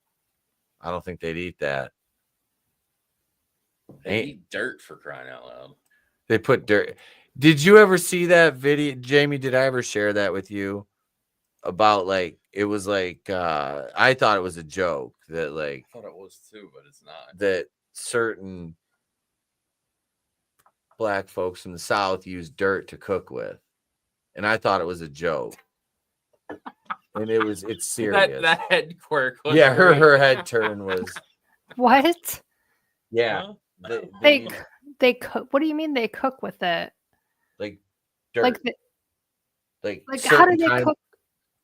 I don't think they'd eat that. They eat dirt, for crying out loud. They put dirt. Did you ever see that video, Jamie? Did I ever share that with you? About like it was like I thought it was a joke that like I thought it was too, but it's not. That certain black folks from the South use dirt to cook with, and I thought it was a joke. And it's serious. That head quirk. Yeah, her head turn was. What? Yeah, they cook. What do you mean they cook with it? Like dirt. Like how do they cook?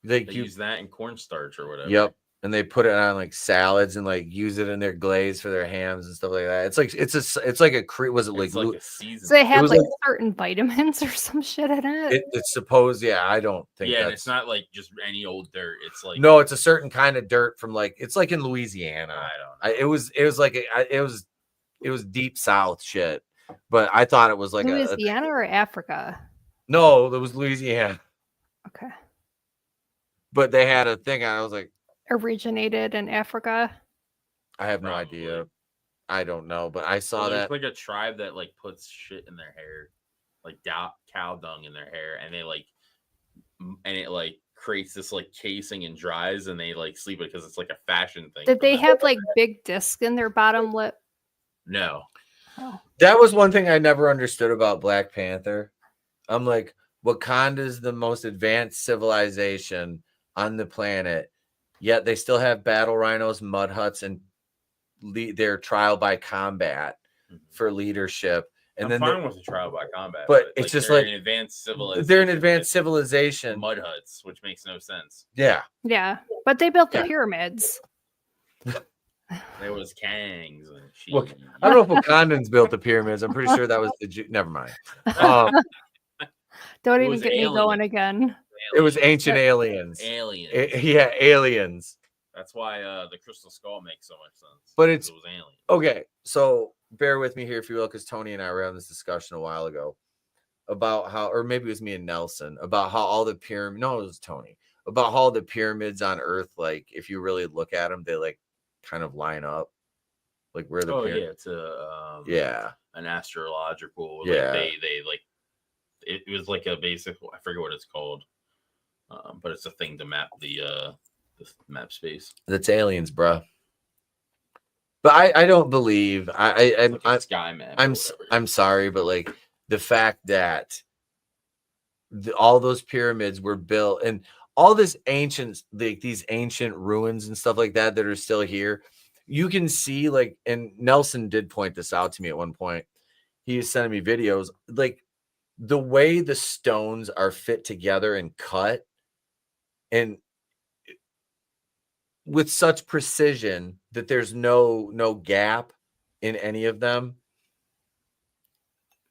They use that in cornstarch or whatever. Yep, and they put it on like salads and like use it in their glaze for their hams and stuff like that. It's like it's like a was it like a season? So they have like certain vitamins or some shit in it. It's supposed, yeah. I don't think. Yeah, that's, and it's not like just any old dirt. It's like no, it's a certain kind of dirt from like it's like in Louisiana. I don't know. It was like it was it was deep south shit. But I thought it was like Louisiana or Africa? No, it was Louisiana. Okay. But they had a thing. I was like, Originated in Africa. I have no idea. I don't know, but I saw there's that. like a tribe that like puts shit in their hair, like cow dung in their hair, and they like, and it like creates this like casing and dries, and they like sleep it because it's like a fashion thing. Did they have like big discs in their bottom lip? No. Oh. That was one thing I never understood about Black Panther. I'm like, Wakanda is the most advanced civilization on the planet, yet they still have battle rhinos, mud huts, and their trial by combat for leadership. And I'm then fine with the trial by combat, but it's just like an advanced civilization. They're an advanced civilization. Mud huts, which makes no sense. Yeah. Yeah, but they built the pyramids. There was Kangs and shit. Look, I don't know if Wakandans built the pyramids. I'm pretty sure that was the never mind. Don't even get me going again. It was ancient aliens. Aliens. Yeah, aliens. That's why the crystal skull makes so much sense. But it was alien. Okay, so bear with me here, if you will, because Tony and I were having this discussion a while ago about how, or maybe it was me and Nelson, about how all the pyramids. No, it was Tony. About how all the pyramids on Earth, like if you really look at them, they like kind of line up, like where the it's an astrological. Like, they like it was like a basic. I forget what it's called, but it's a thing to map the map space. That's aliens, bro. But I don't believe I'm sky map. I'm sorry, but like the fact that all those pyramids were built and all this ancient, like these ancient ruins and stuff like that are still here. You can see, like, and Nelson did point this out to me at one point. He was sending me videos, like the way the stones are fit together and cut, and with such precision that there's no gap in any of them.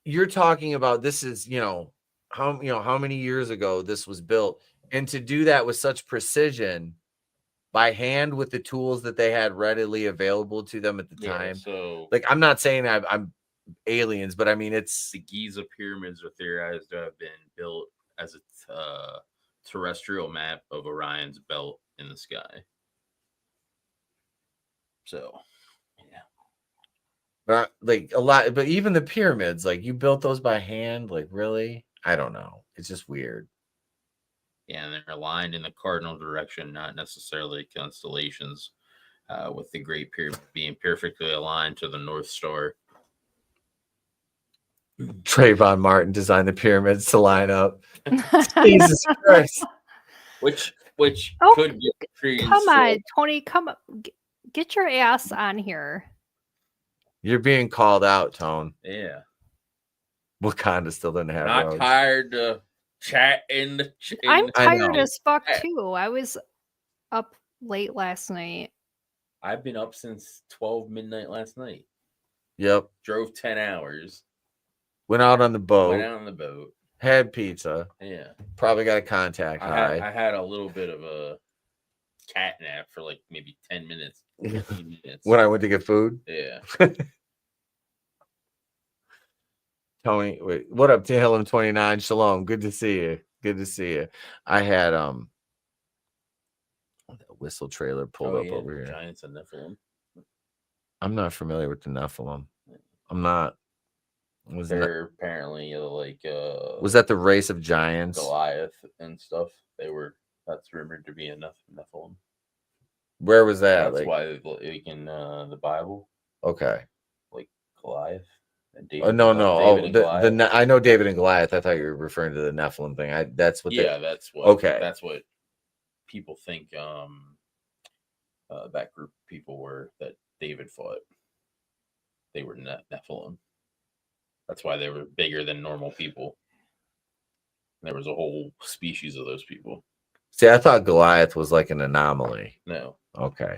You're talking about this is, how many years ago this was built, and to do that with such precision by hand with the tools that they had readily available to them at the time. So like, I'm not saying I'm aliens, but I mean, it's the Giza pyramids are theorized to have been built as a terrestrial map of Orion's belt in the sky. So, yeah. But like a lot, but even the pyramids, like you built those by hand, like really? I don't know. It's just weird. Yeah, and they're aligned in the cardinal direction, not necessarily constellations, with the Great Pyramid being perfectly aligned to the North Star. Trayvon Martin designed the pyramids to line up. Jesus Christ. Which could get pretty. Come on, Tony, come up. Get your ass on here. You're being called out, Tone. Yeah. Wakanda still didn't have Not roads. tired to chat in the I'm tired as fuck too. I was up late last night. I've been up since 12 midnight last night. Yep. Drove 10 hours. Went out on the boat. Had pizza. Yeah. Probably got a contact high. I had a little bit of a cat nap for like maybe 10 minutes. 15 minutes. When I went to get food? Yeah. Tony, wait, what up, Taylor 29? Shalom. Good to see you. Good to see you. I had that whistle trailer pulled up over here. Giants and Nephilim. I'm not familiar with the Nephilim. I'm not. They're apparently like was that the race of giants? Goliath and stuff. That's rumored to be a Nephilim. Where was that? That's why like in the Bible. Okay. Like Goliath. And no. I know David and Goliath. I thought you were referring to the Nephilim thing. That's what. That's what. Okay. That's what people think. That group of people were that David fought. They were Nephilim. That's why they were bigger than normal people. There was a whole species of those people. See, I thought Goliath was like an anomaly. No. Okay.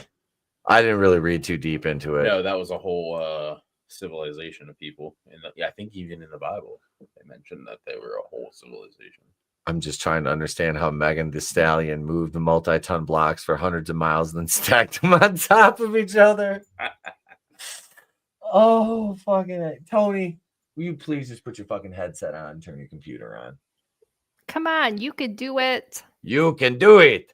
I didn't really read too deep into it. No, that was a whole civilization of people. And I think even in the Bible, they mentioned that they were a whole civilization. I'm just trying to understand how Megan Thee Stallion moved the multi-ton blocks for hundreds of miles and then stacked them on top of each other. Oh, fucking Tony, will you please just put your fucking headset on and turn your computer on? Come on, you could do it You can do it.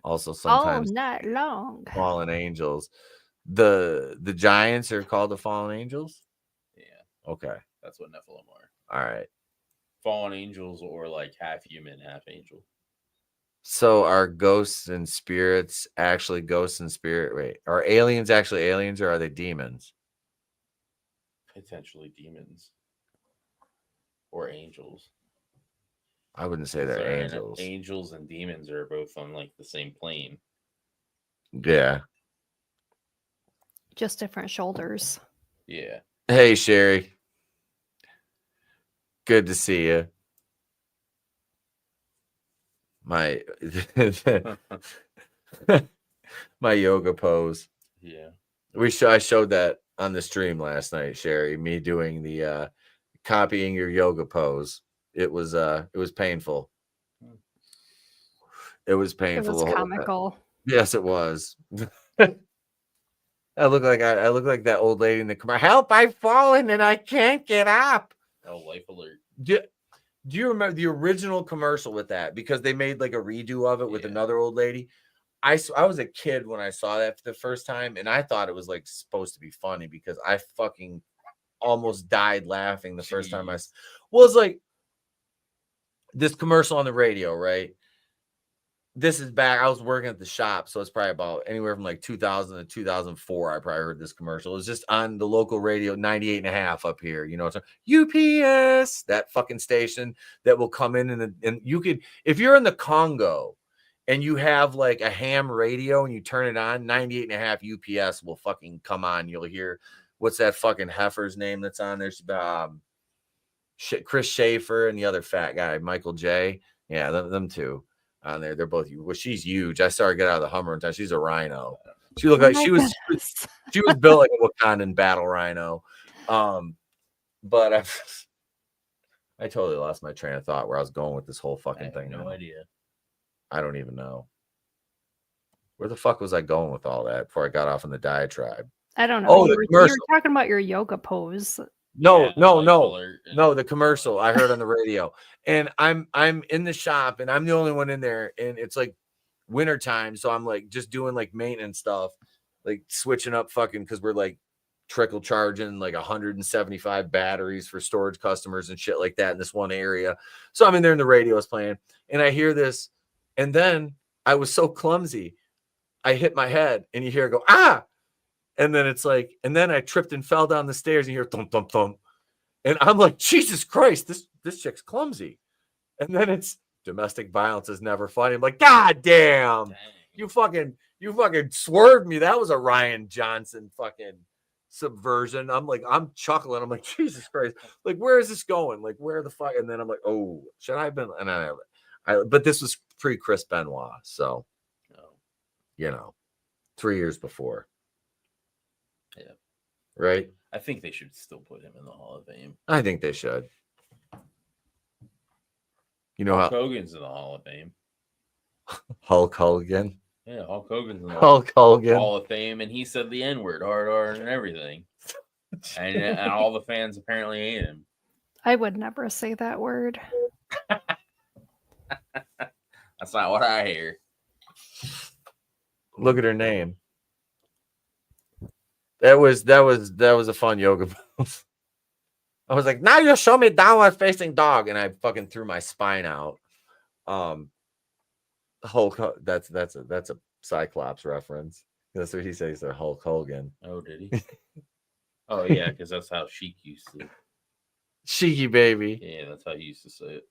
Also, all sometimes night long. fallen angels. The giants are called the fallen angels? Yeah. Okay. That's what Nephilim are. All right. Fallen angels or like half human, half angel. So are ghosts and spirits actually ghosts and spirit? Wait, are aliens actually aliens or are they demons? Potentially demons. Or angels. I wouldn't say they're angels. Angels and demons are both on like the same plane. Yeah. Just different shoulders. Yeah. Hey, Sherry. Good to see you. My my yoga pose. Yeah. I showed that on the stream last night, Sherry. Me doing the copying your yoga pose. It was painful. It was painful. It was comical. Yes, it was. I look like that old lady in the commercial. Help! I've fallen and I can't get up. Oh, life alert. Do you remember the original commercial with that? Because they made like a redo of it with another old lady. I was a kid when I saw that for the first time, and I thought it was like supposed to be funny because I fucking almost died laughing the first time I. Well, it's like this commercial on the radio, right? This is back. I was working at the shop, so it's probably about anywhere from like 2000 to 2004. I probably heard this commercial. It was just on the local radio, 98.5 up here. You know, it's UPS, that fucking station that will come in and you could, if you're in the Congo and you have like a ham radio and you turn it on, 98.5 UPS will fucking come on. You'll hear, what's that fucking heifer's name that's on there? Chris Schaefer and the other fat guy, Michael J. Yeah, them two. On there, they're both. Well, she's huge. I saw her get out of the Hummer one time. She's a rhino. She looked like she was built like a Wakandan battle rhino. But I totally lost my train of thought where I was going with this whole fucking thing. No idea. I don't even know. Where the fuck was I going with all that before I got off on the diatribe? I don't know. Oh, you were talking about your yoga pose. No. The commercial I heard on the radio, and I'm in the shop, and I'm the only one in there, and it's like wintertime, so I'm like just doing like maintenance stuff, like switching up fucking because we're like trickle charging like 175 batteries for storage customers and shit like that in this one area. So I'm in there, and the radio is playing, and I hear this, and then I was so clumsy, I hit my head, and you hear it go ah. And then it's like, and then I tripped and fell down the stairs and you hear thump, thump, thump. And I'm like, Jesus Christ, this chick's clumsy. And then it's domestic violence is never funny. I'm like, God damn, you fucking swerved me. That was a Ryan Johnson fucking subversion. I'm like, I'm chuckling. I'm like, Jesus Christ. Like, where is this going? Like, where the fuck? And then I'm like, oh, should I have been? And but this was pre-Chris Benoit. So, you know, 3 years before. Yeah. Right. I think they should still put him in the Hall of Fame. I think they should. You know Hulk how Hogan's in the Hall of Fame. Hulk Hogan. Yeah, Hulk Hogan's in the Hulk Hogan Hall of Fame, and he said the N-word, hard, and everything. and all the fans apparently hate him. I would never say that word. That's not what I hear. Look at her name. That was a fun yoga pose. I was like, now you show me downward facing dog, and I fucking threw my spine out. Hulk. That's a Cyclops reference. That's what he says. They're Hulk Hogan. Oh, did he? Oh yeah, because that's how Sheik used to. Sheiky baby. Yeah, that's how he used to say it.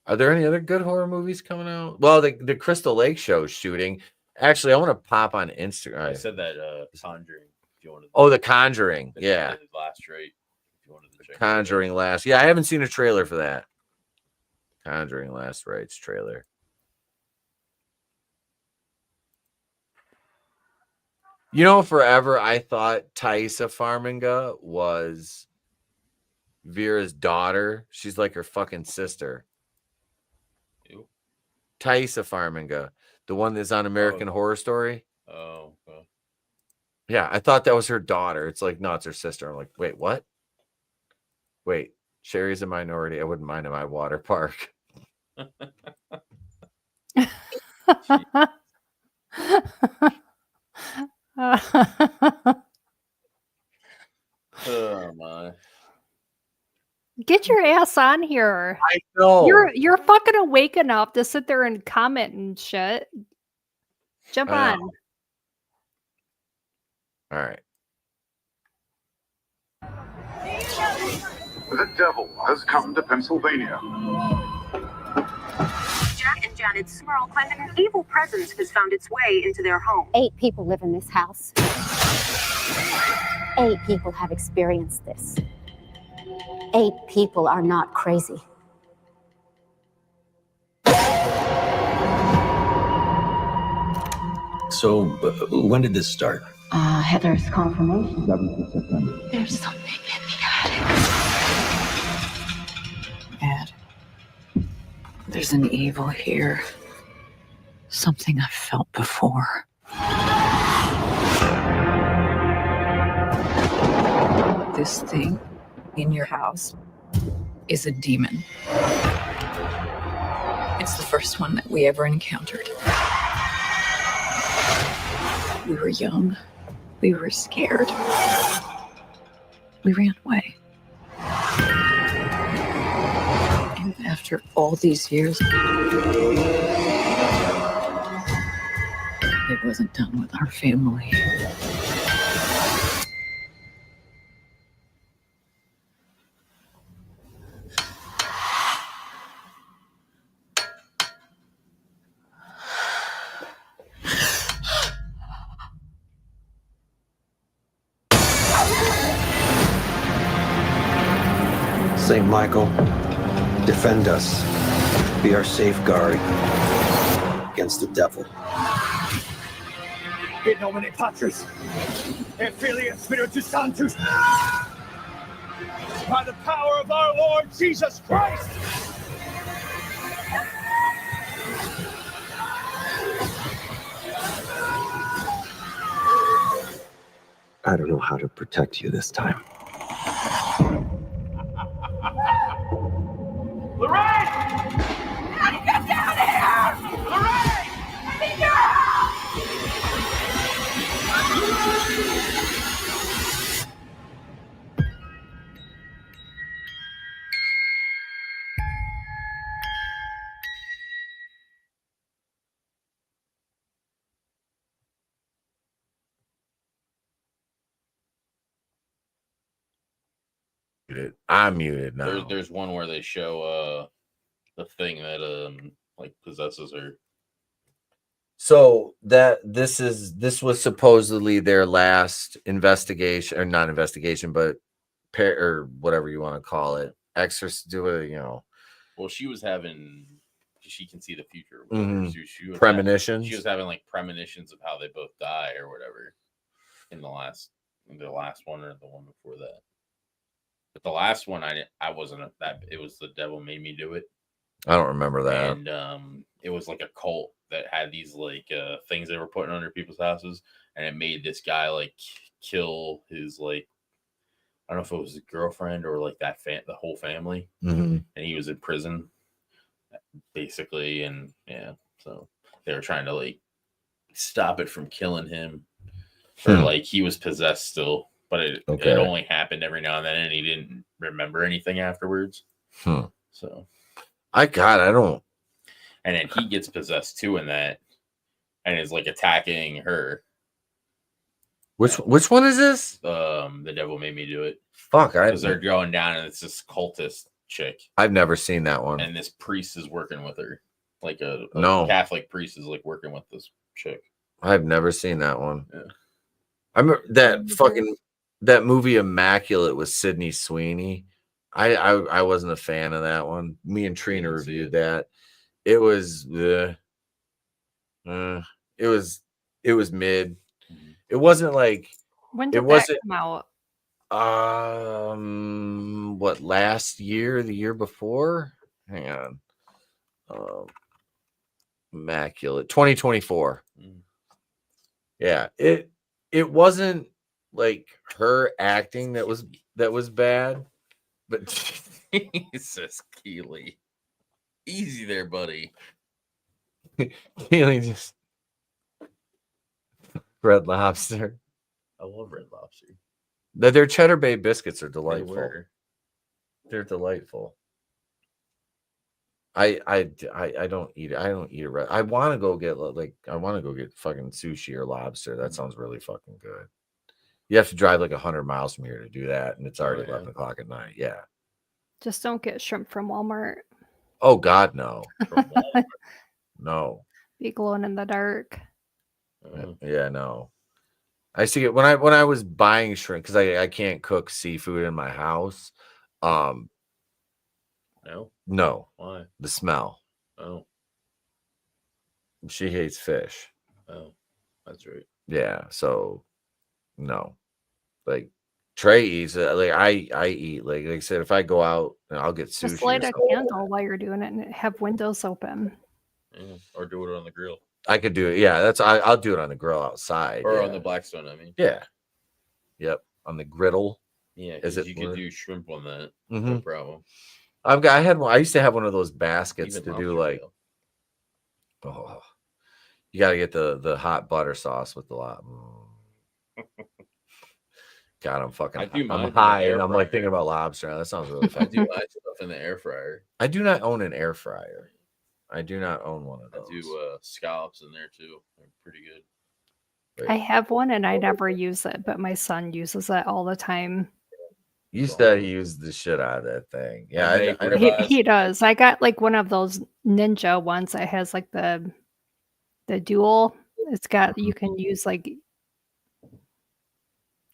Are there any other good horror movies coming out? Well, the Crystal Lake show is shooting. Actually, I want to pop on Instagram. I said that Conjuring. If you wanted. Oh, The Conjuring. Yeah. Last rate. If you wanted to check. Conjuring Last. Yeah, I haven't seen a trailer for that. Conjuring Last Rites trailer. You know, forever I thought Thaisa Farmiga was Vera's daughter. She's like her fucking sister. Ew. Thaisa Farmiga, the one that's on American Horror Story. Oh, okay. Yeah, I thought that was her daughter. It's like, no, it's her sister. I'm like, wait, what? Wait, Sherry's a minority. I wouldn't mind in my water park. Oh my. Get your ass on here. I know. You're fucking awake enough to sit there and comment and shit. Jump I on. know. All right. The devil has come to Pennsylvania. Jack and Janet's Smurl claim that an evil presence has found its way into their home. 8 people live in this house. 8 people have experienced this. 8 people are not crazy. So, when did this start? Heather's confirmation. 7th of September. There's something in the attic. Dad, there's an evil here. Something I've felt before. This thing in your house is a demon. It's the first one that we ever encountered. We were young. We were scared. We ran away. And after all these years, it wasn't done with our family. St. Michael, defend us. Be our safeguard against the devil. In nomine Patris, et Filii et Spiritus Sanctus, by the power of our Lord Jesus Christ. I don't know how to protect you this time. Lorraine! Get down here! Lorraine! I'm muted now. There's one where they show the thing that like possesses her. So this was supposedly their last investigation, or not investigation, but or whatever you want to call it. Well, she was having. She can see the future. Mhm. She was Premonitions? she was having like premonitions of how they both die or whatever in the last one or the one before that. But the last one, I wasn't that. It was the devil made me do it. I don't remember that. And it was like a cult that had these like things they were putting under people's houses, and it made this guy like kill his like, I don't know if it was his girlfriend or like that the whole family, Mhm. and he was in prison basically, and yeah, so they were trying to like stop it from killing him, or like he was possessed still, but it only happened every now and then, and he didn't remember anything afterwards. So I don't. And then he gets possessed too in that, and is like attacking her. Which one is this? The devil made me do it. Fuck, because they're going down, and it's this cultist chick. I've never seen that one. And this priest is working with her, like a No. Catholic priest is like working with this chick. I've never seen that one. Yeah. I remember that movie Immaculate with Sydney Sweeney. I wasn't a fan of that one. Me and Trina reviewed that. It was it was mid. It wasn't like When did it wasn't that come out? what, last year, the year before? Hang on. Immaculate 2024. Yeah, it it wasn't like her acting that was bad, but Jesus, Keely. Easy there, buddy. Keely just Red Lobster. I love Red Lobster. Their Cheddar Bay biscuits are They delightful. were. They're delightful. I don't eat it. I don't eat it. I want to go get fucking sushi or lobster. That sounds really fucking good. You have to drive like 100 miles from here to do that, and it's already 11 o'clock at night. Yeah. Just don't get shrimp from Walmart. Oh God, no. No. Be glowing in the dark. Yeah, no. I see it when I was buying shrimp because I can't cook seafood in my house. No. Why? The smell. Oh. She hates fish. Oh, that's right. Yeah, so no. Like Trey eats it. Like I eat. Like I said, if I go out, I'll get sushi. Just light a candle while you're doing it and have windows open. Yeah. Or do it on the grill. I could do it. Yeah, I'll do it on the grill outside. Or yeah. on the Blackstone, I mean. Yeah. Yep. On the griddle. Yeah, Is it you could do shrimp on that. No Mhm. problem. I used to have one of those baskets Even to do lobster like you gotta get the hot butter sauce with the lot. God, I'm fucking I do mine I'm in the high air and I'm like fryer. thinking about lobster. That sounds really I fun. do my stuff in the air fryer. I do not own an air fryer. I do not own one of those. I do scallops in there too. They're pretty good. I have one and I never use it, but my son uses it all the time. You said he used the shit out of that thing. Yeah, He does. I got like one of those ninja ones that has like the dual. It's got you can use like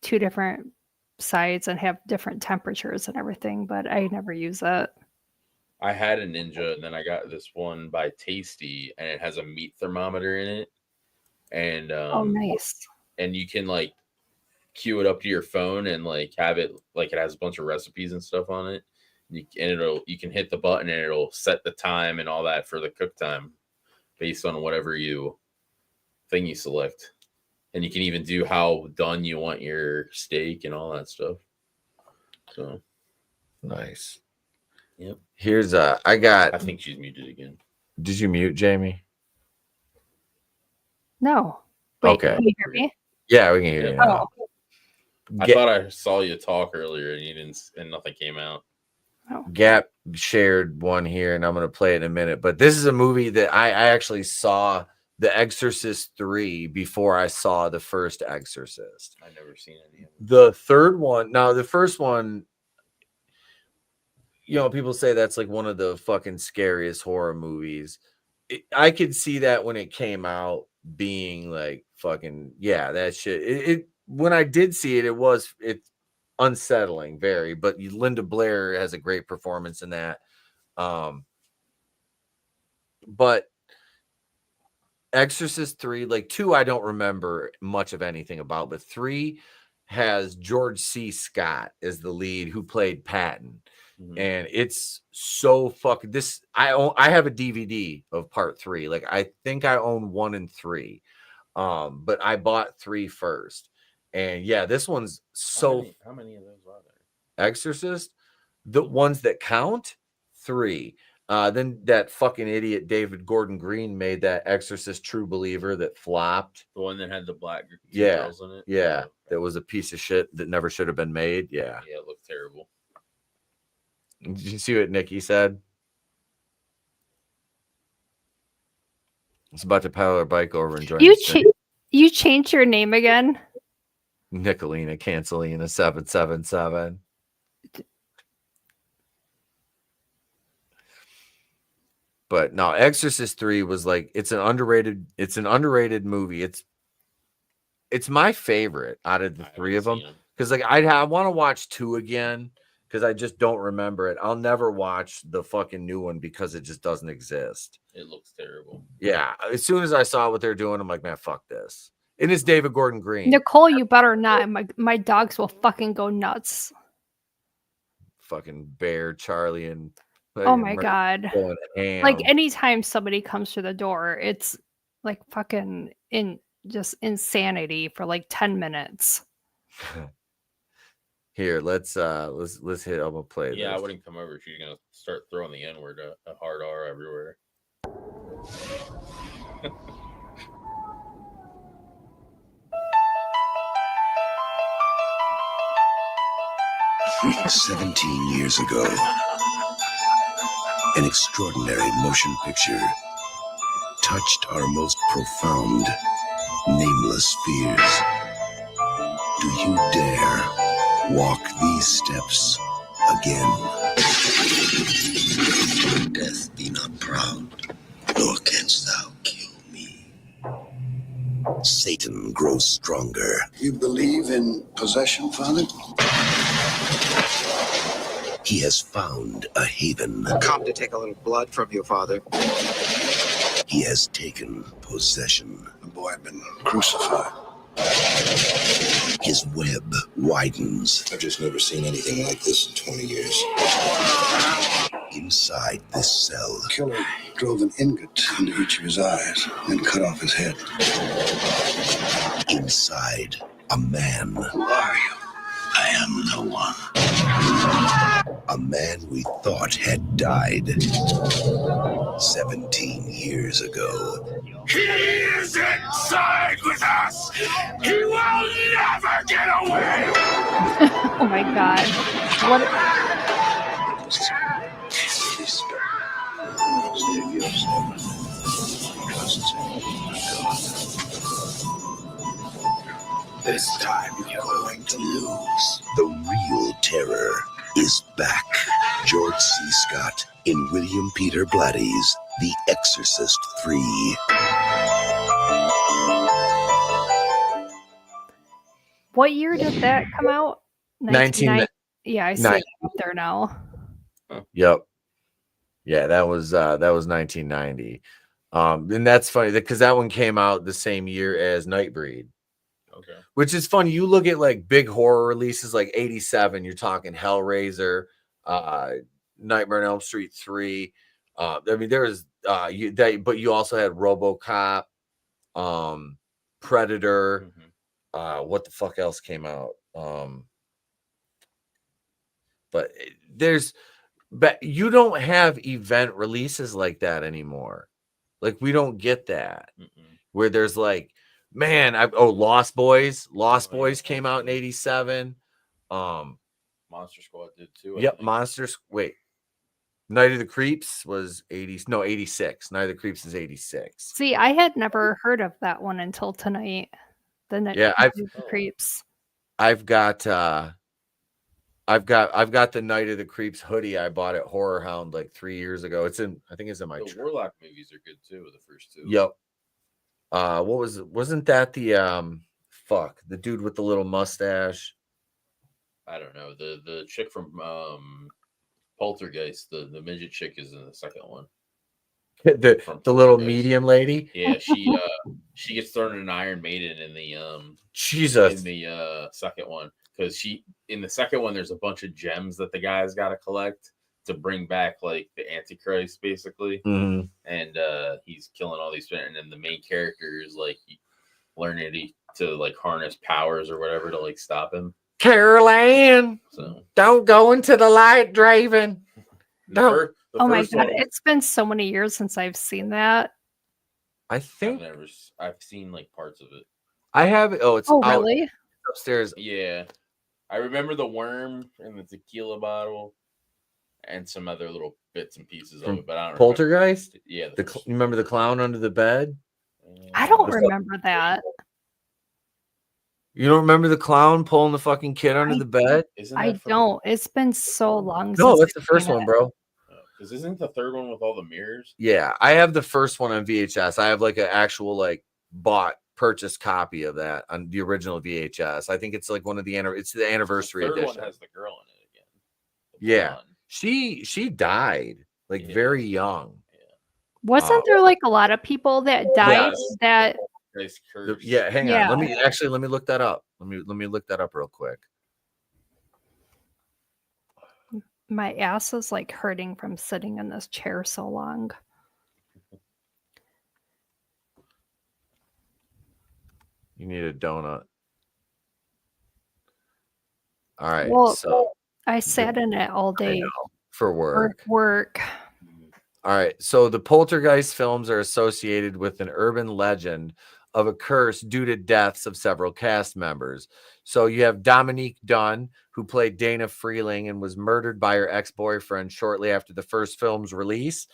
2 different sides and have different temperatures and everything, but I never use it. I had a Ninja, and then I got this one by Tasty, and it has a meat thermometer in it. And oh, nice. And you can like cue it up to your phone and like have it like it has a bunch of recipes and stuff on it. You can hit the button and it'll set the time and all that for the cook time based on whatever you select. And you can even do how done you want your steak and all that stuff. So nice. Yep. Here's I think she's muted again. Did you mute Jamie? No. Wait, Okay. can you hear me? Yeah, we can hear you now. Oh. I thought I saw you talk earlier and you didn't, and nothing came out. Gap shared one here, and I'm going to play it in a minute. But this is a movie that I actually saw The Exorcist 3 before I saw the first Exorcist. I've never seen any of them. The third one, now the first one, you know, people say that's like one of the fucking scariest horror movies. I could see that when it came out being like fucking, yeah, that shit. When I did see it, it's unsettling, very, but Linda Blair has a great performance in that. But Exorcist 3, like 2, I don't remember much of anything about, but 3 has George C. Scott as the lead, who played Patton. Mm-hmm. And it's so fucking this. I have a DVD of part 3. Like I think I own 1 and 3. But I bought 3 first. And yeah, this one's so. How many of those are there? Exorcist, the ones that count, 3. Then that fucking idiot David Gordon Green made that Exorcist True Believer that flopped. The one that had the black girls in it. Yeah, that was a piece of shit that never should have been made. Yeah, yeah, it looked terrible. Did you see what Nikki said? It's about to pedal her bike over and join. You changed your name again. Nicolina Cancelina 777. But no, Exorcist 3 was like it's an underrated movie. It's my favorite out of the 3 of them because like I want to watch 2 again because I just don't remember it. I'll never watch the fucking new one because it just doesn't exist. It looks terrible. Yeah, as soon as I saw what they're doing, I'm like, man, fuck this. And it's David Gordon Green. Nicole, you better not. My dogs will fucking go nuts. Fucking Bear, Charlie, and oh my god! Going ham. Like anytime somebody comes to the door, it's like fucking in just insanity for like 10 minutes. Here, let's hit. I'm gonna play. Yeah, this. I wouldn't come over. She's gonna start throwing the N-word, a hard R everywhere. 17 years ago, an extraordinary motion picture touched our most profound, nameless fears. Do you dare walk these steps again? Death be not proud, nor canst thou kill me. Satan grows stronger. You believe in possession, Father? He has found a haven. Come to take a little blood from you, Father. He has taken possession. The boy had been crucified. His web widens. I've just never seen anything like this in 20 years. Inside this cell, The killer drove an ingot into each of his eyes and cut off his head. inside a man. Who are you? I am the one. A man we thought had died 17 years ago. He is inside with us! He will never get away! Oh my god. What? This time you're going to lose. The real terror is back. George C. Scott in William Peter Blatty's The Exorcist 3. What year did that come out? 1990. Yeah, I see it up there now. Yep. Yeah, that was 1990. And that's funny because that one came out the same year as Nightbreed. Okay. Which is funny. You look at like big horror releases like 87, you're talking Hellraiser, Nightmare on Elm Street 3. I mean, there's but you also had RoboCop, Predator. What the fuck else came out? But you don't have event releases like that anymore. Like we don't get that. Where there's like, man, Lost Boys. Lost Boys came out in 87. Monster Squad did too. Yep, wait. Night of the Creeps was 86. Night of the Creeps is 86. See, I had never heard of that one until tonight. The Night of the Creeps. I've got the Night of the Creeps hoodie I bought at Horror Hound like 3 years ago. I think it's in my The Warlock movies are good too, the first two. Yep. Wasn't that the the dude with the little mustache? I don't know. The chick from Poltergeist, the midget chick is in the second one. The little medium lady? Yeah, she gets thrown in an Iron Maiden in the Jesus. in the second one. Because in the second one, there's a bunch of gems that the guy's got to collect to bring back like the Antichrist, basically. Mhm. And he's killing all these, and then the main character is like learning to like harness powers or whatever to like stop him. Carol Ann, don't go into the light, Draven. Oh my god, it's been so many years since I've seen that. I think I've seen like parts of it. I have. It's out really? upstairs. Yeah, I remember the worm and the tequila bottle and some other little bits and pieces of it, but I don't Poltergeist. Remember. Yeah, You remember the clown under the bed? I don't remember that. You don't remember the clown pulling the fucking kid under the bed? I don't. It's been so long. No, since that's the I've first seen one, it. bro. Because isn't the third one with all the mirrors? Yeah, I have the first one on VHS. I have like an actual like purchased copy of that on the original VHS. I think it's like one of it's the anniversary The third edition. one has the girl in it again. Yeah, she died like very young. Wasn't there like a lot of people that died that Yeah, hang on. Let me look that up. Let me look that up real quick. my ass is like hurting from sitting in this chair so long. You need a donut. All right. Well, so I sat in it all I day know, for work. Work. All right. So the Poltergeist films are associated with an urban legend of a curse due to deaths of several cast members. So you have Dominique Dunn, who played Dana Freeling and was murdered by her ex-boyfriend shortly after the first film's release.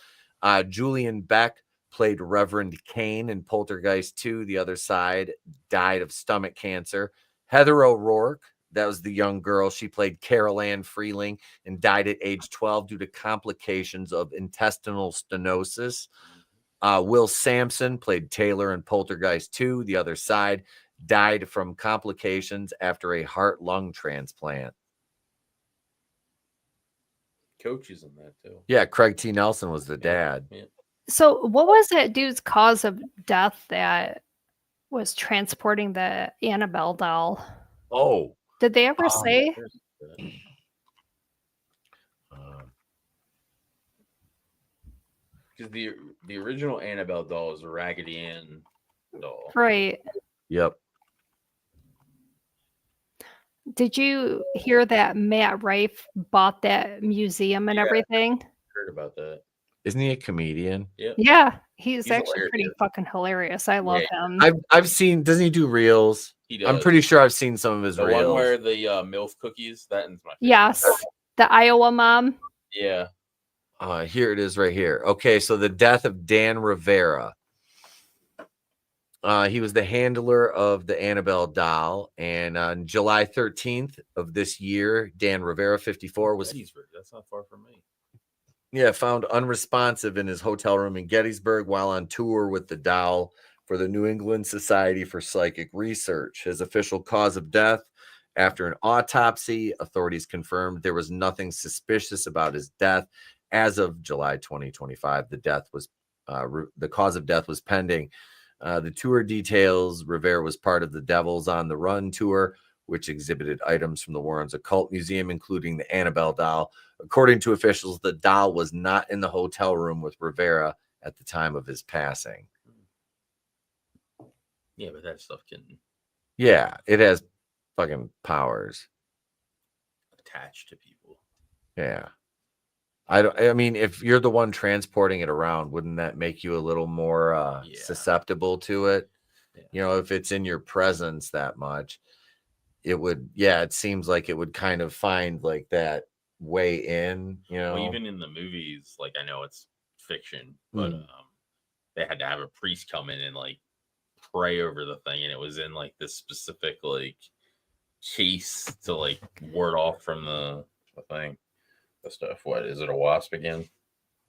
Julian Beck played Reverend Kane in Poltergeist 2. The Other Side, died of stomach cancer. Heather O'Rourke, that was the young girl. She played Carol Ann Freeling and died at age 12 due to complications of intestinal stenosis. Will Sampson played Taylor in Poltergeist 2. The Other Side, died from complications after a heart-lung transplant. Coach is in that too. Yeah, Craig T. Nelson was the dad. Yeah. So what was that dude's cause of death that was transporting the Annabelle doll? Oh. Did they ever say? Because the original Annabelle doll is a Raggedy Ann doll. Right. Yep. Did you hear that Matt Rife bought that museum and everything? Heard about that. Isn't he a comedian? Yeah. Yeah, he's actually hilarious. pretty fucking hilarious. I love him. I've seen. Doesn't he do reels? He does. I'm pretty sure I've seen some of his The reels. one where the MILF cookies, that is my favorite. Yes, the Iowa mom. Yeah. Here it is right here. Okay, so the death of Dan Rivera. He was the handler of the Annabelle doll, and on July 13th of this year, Dan Rivera, 54, was Gettysburg. That's not far from me. found unresponsive in his hotel room in Gettysburg while on tour with the doll for the New England Society for Psychic Research. His official cause of death, after an autopsy, authorities confirmed there was nothing suspicious about his death. As of July 2025, the cause of death was pending. The tour details: Rivera was part of the Devils on the Run tour, which exhibited items from the Warrens Occult Museum, including the Annabelle doll. According to officials, the doll was not in the hotel room with Rivera at the time of his passing. Yeah, but that stuff can Yeah, it has fucking powers. attach to people. Yeah. I mean, if you're the one transporting it around, wouldn't that make you a little more susceptible to it? Yeah. You know, if it's in your presence that much, it would, it seems like it would kind of find like that way in, you know. Well, even in the movies, like I know it's fiction, but they had to have a priest come in and like pray over the thing, and it was in like this specific like case to like ward off from the thing. The stuff. What is it? A wasp again?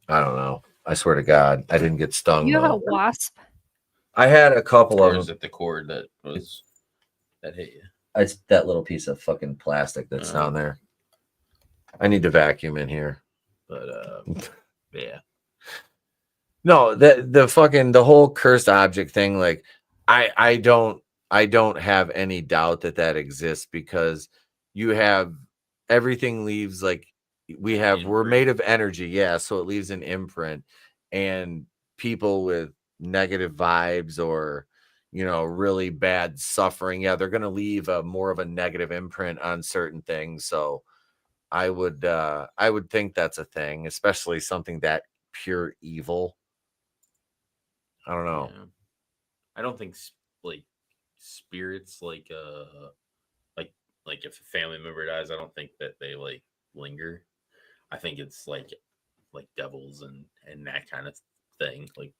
I don't know. I swear to God, I didn't get stung. You have though. a wasp? I had a couple Or of is them. it the cord that hit you? It's that little piece of fucking plastic that's down there. I need to vacuum in here. But yeah. No, the whole cursed object thing, like I don't have any doubt that exists, because you have everything leaves like we're made of energy, so it leaves an imprint, and people with negative vibes or really bad suffering, they're going to leave more of a negative imprint on certain things. So I would think that's a thing, especially something that pure evil. I don't know. Yeah. I don't think like spirits like if a family member dies, I don't think that they like linger. I think it's like devils and that kind of thing, like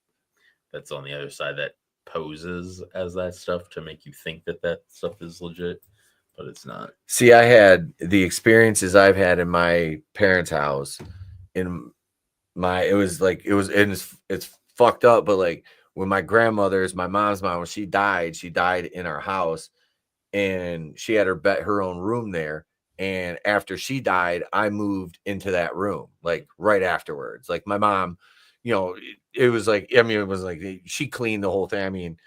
that's on the other side that poses as that stuff to make you think that stuff is legit, but it's not. See, I had the experiences I've had in my parents' house. It's fucked up, but like when my mom's mom, when she died in our house, and she had her own room there. And after she died, I moved into that room like right afterwards. Like my mom, it was like, it was like she cleaned the whole thing. I mean,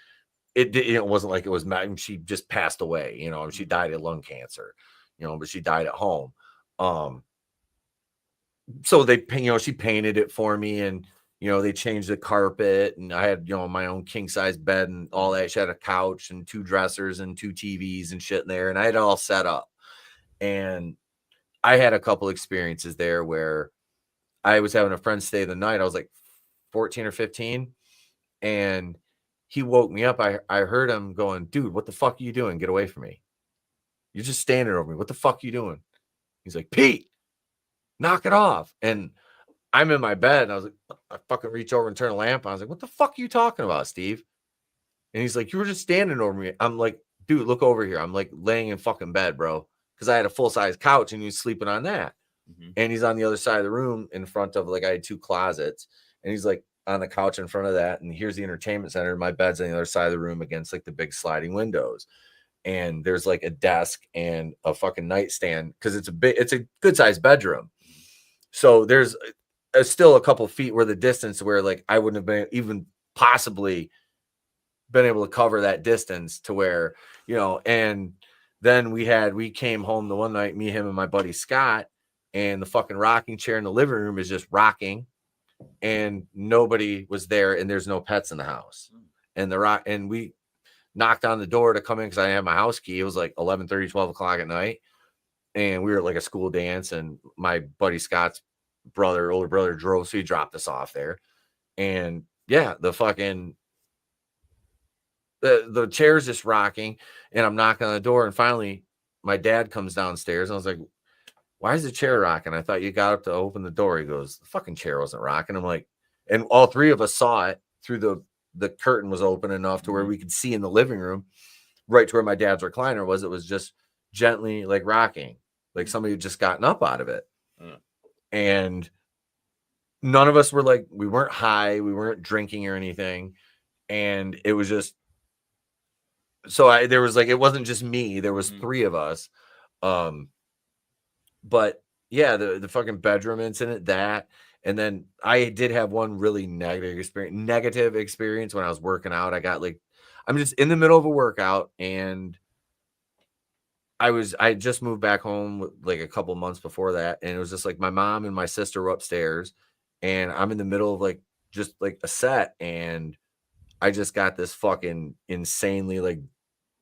it wasn't like it was, she just passed away, she died of lung cancer, but she died at home. So she painted it for me, and You know, they changed the carpet, and I had, you know, my own king size bed and all that. She had a couch and 2 dressers and 2 TVs and shit in there, and I had it all set up. And I had a couple experiences there where I was having a friend stay the night. I was like 14 or 15, and he woke me up. I heard him going, "Dude, what the fuck are you doing? Get away from me. You're just standing over me. What the fuck are you doing?" He's like, "Pete, knock it off." And I'm in my bed, and I was like, I fucking reach over and turn a lamp on. I was like, "What the fuck are you talking about, Steve?" And he's like, "You were just standing over me." I'm like, "Dude, look over here." I'm like laying in fucking bed, bro, because I had a full-size couch and he was sleeping on that. And he's on the other side of the room in front of, like, I had 2 closets, and he's like on the couch in front of that. And here's the entertainment center. My bed's on the other side of the room against like the big sliding windows. And there's like a desk and a fucking nightstand because it's a good sized bedroom. So there's still a couple feet where the distance where like I wouldn't have been even possibly been able to cover that distance to where, you know. And then we came home the one night, me, him, and my buddy Scott, and the fucking rocking chair in the living room is just rocking, and nobody was there, and there's no pets in the house. And we knocked on the door to come in because I had my house key. It was like 11:30, 12 o'clock at night, and we were at like a school dance, and my buddy Scott's older brother drove, so he dropped us off there. And yeah, the chair's just rocking, and I'm knocking on the door, and finally my dad comes downstairs, and I was like, "Why is the chair rocking? I thought you got up to open the door." He goes, "The fucking chair wasn't rocking." I'm like, and all 3 of us saw it through the curtain was open enough to where we could see in the living room, right to where my dad's recliner was. It was just gently like rocking, like somebody had just gotten up out of it. And none of us were like, we weren't high, we weren't drinking or anything. And it was just, so there was like, it wasn't just me, there was 3 of us. But yeah, the fucking bedroom incident, that, and then I did have one really negative experience when I was working out. I got like, I'm just in the middle of a workout, and I just moved back home like a couple months before that, and it was just like my mom and my sister were upstairs, and I'm in the middle of like just like a set, and I just got this fucking insanely like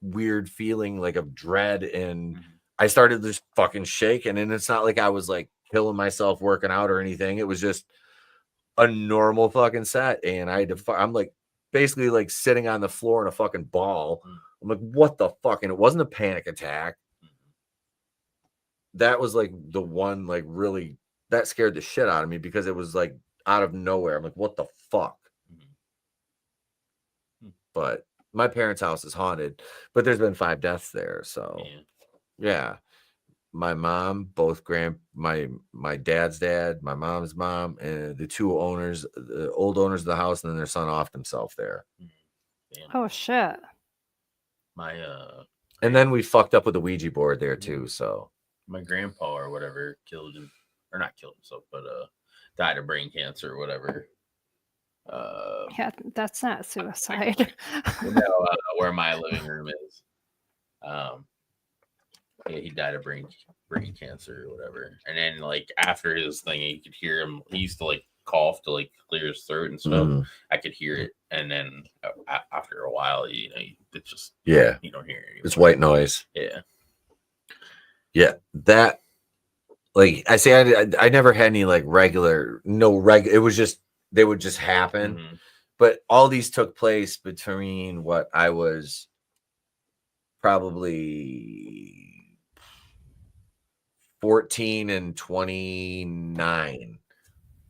weird feeling like of dread, and I started just fucking shaking. And it's not like I was like killing myself working out or anything. It was just a normal fucking set, and I had to I'm like basically like sitting on the floor in a fucking ball. I'm like, what the fuck? And it wasn't a panic attack. That was like the one, like really, that scared the shit out of me because it was like out of nowhere. I'm like, what the fuck? But my parents' house is haunted, but there's been 5 deaths there. So yeah. My mom, my dad's dad, my mom's mom, and the 2 owners, the old owners of the house, and then their son offed himself there. Oh shit. And then we fucked up with the Ouija board there too. So my grandpa or whatever killed him, or not killed himself, but died of brain cancer or whatever. Yeah, that's not suicide. Where my living room is. Yeah, he died of brain cancer or whatever. And then like after his thing, you could hear him. He used to like cough to like clear his throat and stuff. I could hear it, and then after a while, you know, it's just you don't hear it anymore. It's white noise. Yeah, that like I say, I never had any like it was just they would just happen. But all these took place between what I was probably 14 and 29.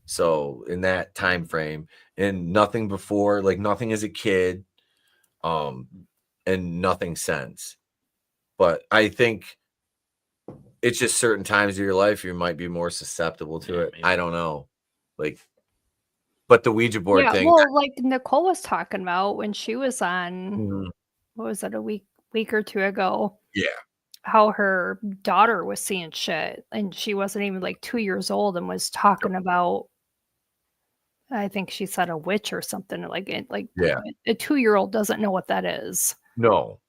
So in that time frame, and nothing before, like nothing as a kid, and nothing since. But I think it's just certain times of your life you might be more susceptible to it. Maybe. I don't know. Like, but the Ouija board thing. Well, like Nicole was talking about when she was on, what was it, a week or 2 ago? Yeah. How her daughter was seeing shit, and she wasn't even like 2 years old, and was talking about, I think she said a witch or something like it. Like a 2-year-old doesn't know what that is. No.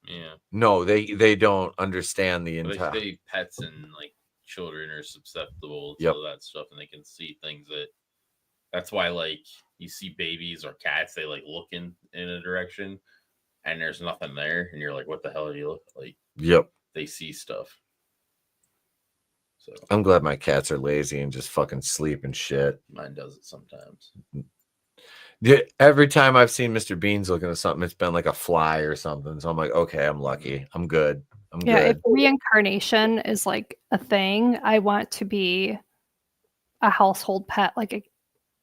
No, they don't understand the entire. Like they pets and like children are susceptible to that stuff, and they can see things that That's why, like, you see babies or cats, they like look in a direction, and there's nothing there, and you're like, "What the hell are you look like?" Yep. They see stuff. So I'm glad my cats are lazy and just fucking sleep and shit. Mine does it sometimes. Yeah, every time I've seen Mr. Beans looking at something, it's been like a fly or something. So I'm like, okay, I'm lucky. I'm good. I'm If good. reincarnation is like a thing, I want to be a household pet, like a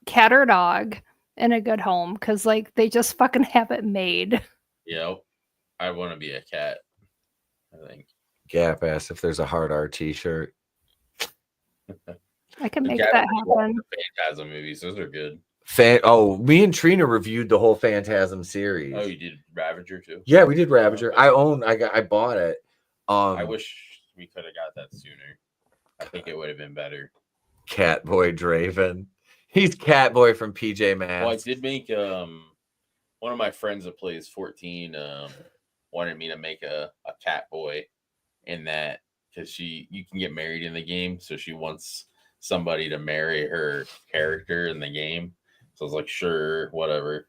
cat or dog in a good home, because like they just fucking have it made. Yep. I want to be a cat, I think. Gap asked if there's a hard R t-shirt. I can make that happen. Phantasm movies, those are good. Me and Trina reviewed the whole Phantasm series. Oh, you did Ravager too? Yeah, we did Ravager. I bought it. I wish we could have got that sooner. I think it would have been better. Catboy Draven. He's Catboy from PJ Masks. Well, I did make one of my friends that plays 14 wanted me to make a Catboy in that, because you can get married in the game, so she wants somebody to marry her character in the game. So I was like, sure, whatever.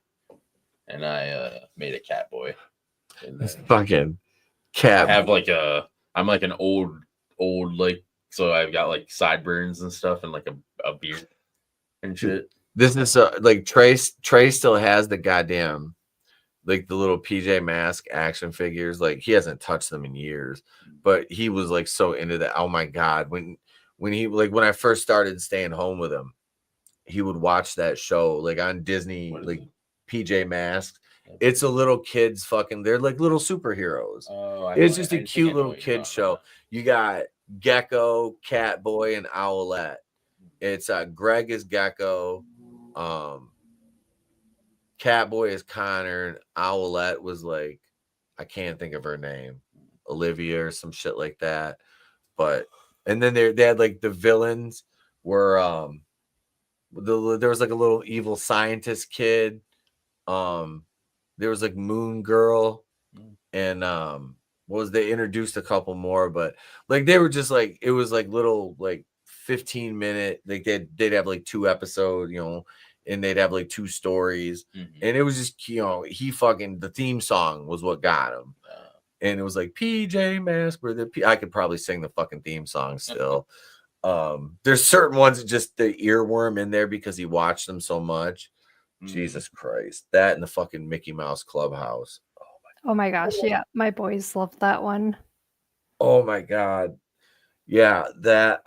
And I made a Catboy. This fucking cat. I have I'm like an old like, so I've got like sideburns and stuff and like a beard and shit. This is like Trey still has the goddamn like the little PJ Mask action figures. Like he hasn't touched them in years, but he was like so into that. Oh my god, when when I first started staying home with him, he would watch that show like on Disney, like PJ Masks. It's a little kids fucking. They're like little superheroes. It's just a cute little kid show. You got Gecko, Catboy, and Owlette. It's Greg is Gecko, Catboy is Connor, and Owlette was like, I can't think of her name, Olivia or some shit like that. But and then they had like the villains were there was like a little evil scientist kid. There was like Moon Girl, and they introduced a couple more, but like they were just like, it was like little like 15-minute, like they'd have like 2 episodes, and they'd have like 2 stories, and it was just, he fucking, the theme song was what got him, and it was like PJ Mask, where I could probably sing the fucking theme song still. There's certain ones that just the earworm in there because he watched them so much. Jesus Christ, that and the fucking Mickey Mouse Clubhouse. Oh my gosh, yeah, my boys loved that one. Oh my god, yeah, that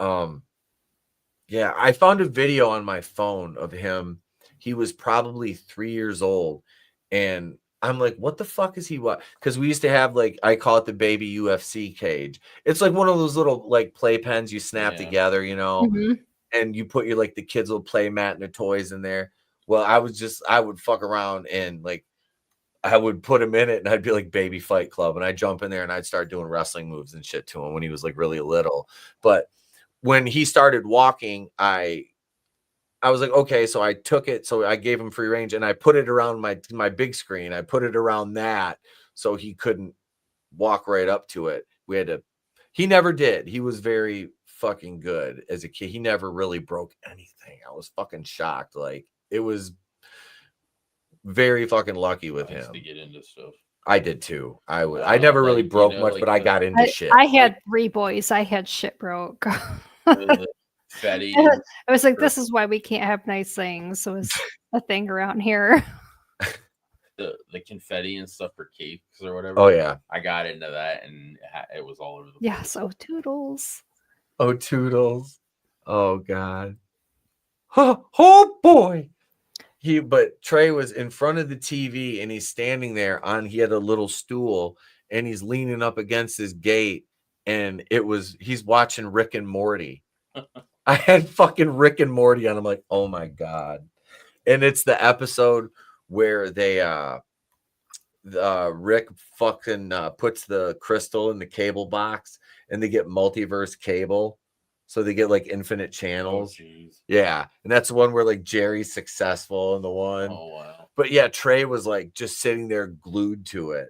yeah, I found a video on my phone of him. He was probably 3 years old, and I'm like, what the fuck is he? What? Because we used to have, like, I call it the baby UFC cage. It's like one of those little like playpens you snap together, and you put your like the kids' little play mat and their toys in there. Well, I would fuck around and like I would put him in it, and I'd be like Baby Fight Club, and I'd jump in there and I'd start doing wrestling moves and shit to him when he was like really little. But when he started walking, I was like, okay, so I took it, so I gave him free range, and I put it around my big screen. I put it around that so he couldn't walk right up to it. He never did. He was very fucking good as a kid. He never really broke anything. I was fucking shocked. Like, it was very fucking lucky with him. To get into stuff. I did too. I never really broke much, like but I got into shit. I had 3 boys. I had shit broke. Confetti. I was like, this is why we can't have nice things. It was a thing around here. The confetti and stuff for cakes or whatever. Oh yeah, I got into that, and it was all over the place. Yeah, so Toodles. Oh, Toodles. Oh god. Oh boy. But Trey was in front of the TV, and he's standing there he had a little stool, and he's leaning up against his gate, and he's watching Rick and Morty. I had fucking Rick and Morty on. I'm like, oh my god. And it's the episode where they Rick fucking puts the crystal in the cable box, and they get multiverse cable. So they get like infinite channels. Yeah. And that's the one where like Jerry's successful in the one. Oh wow. But yeah, Trey was like just sitting there glued to it.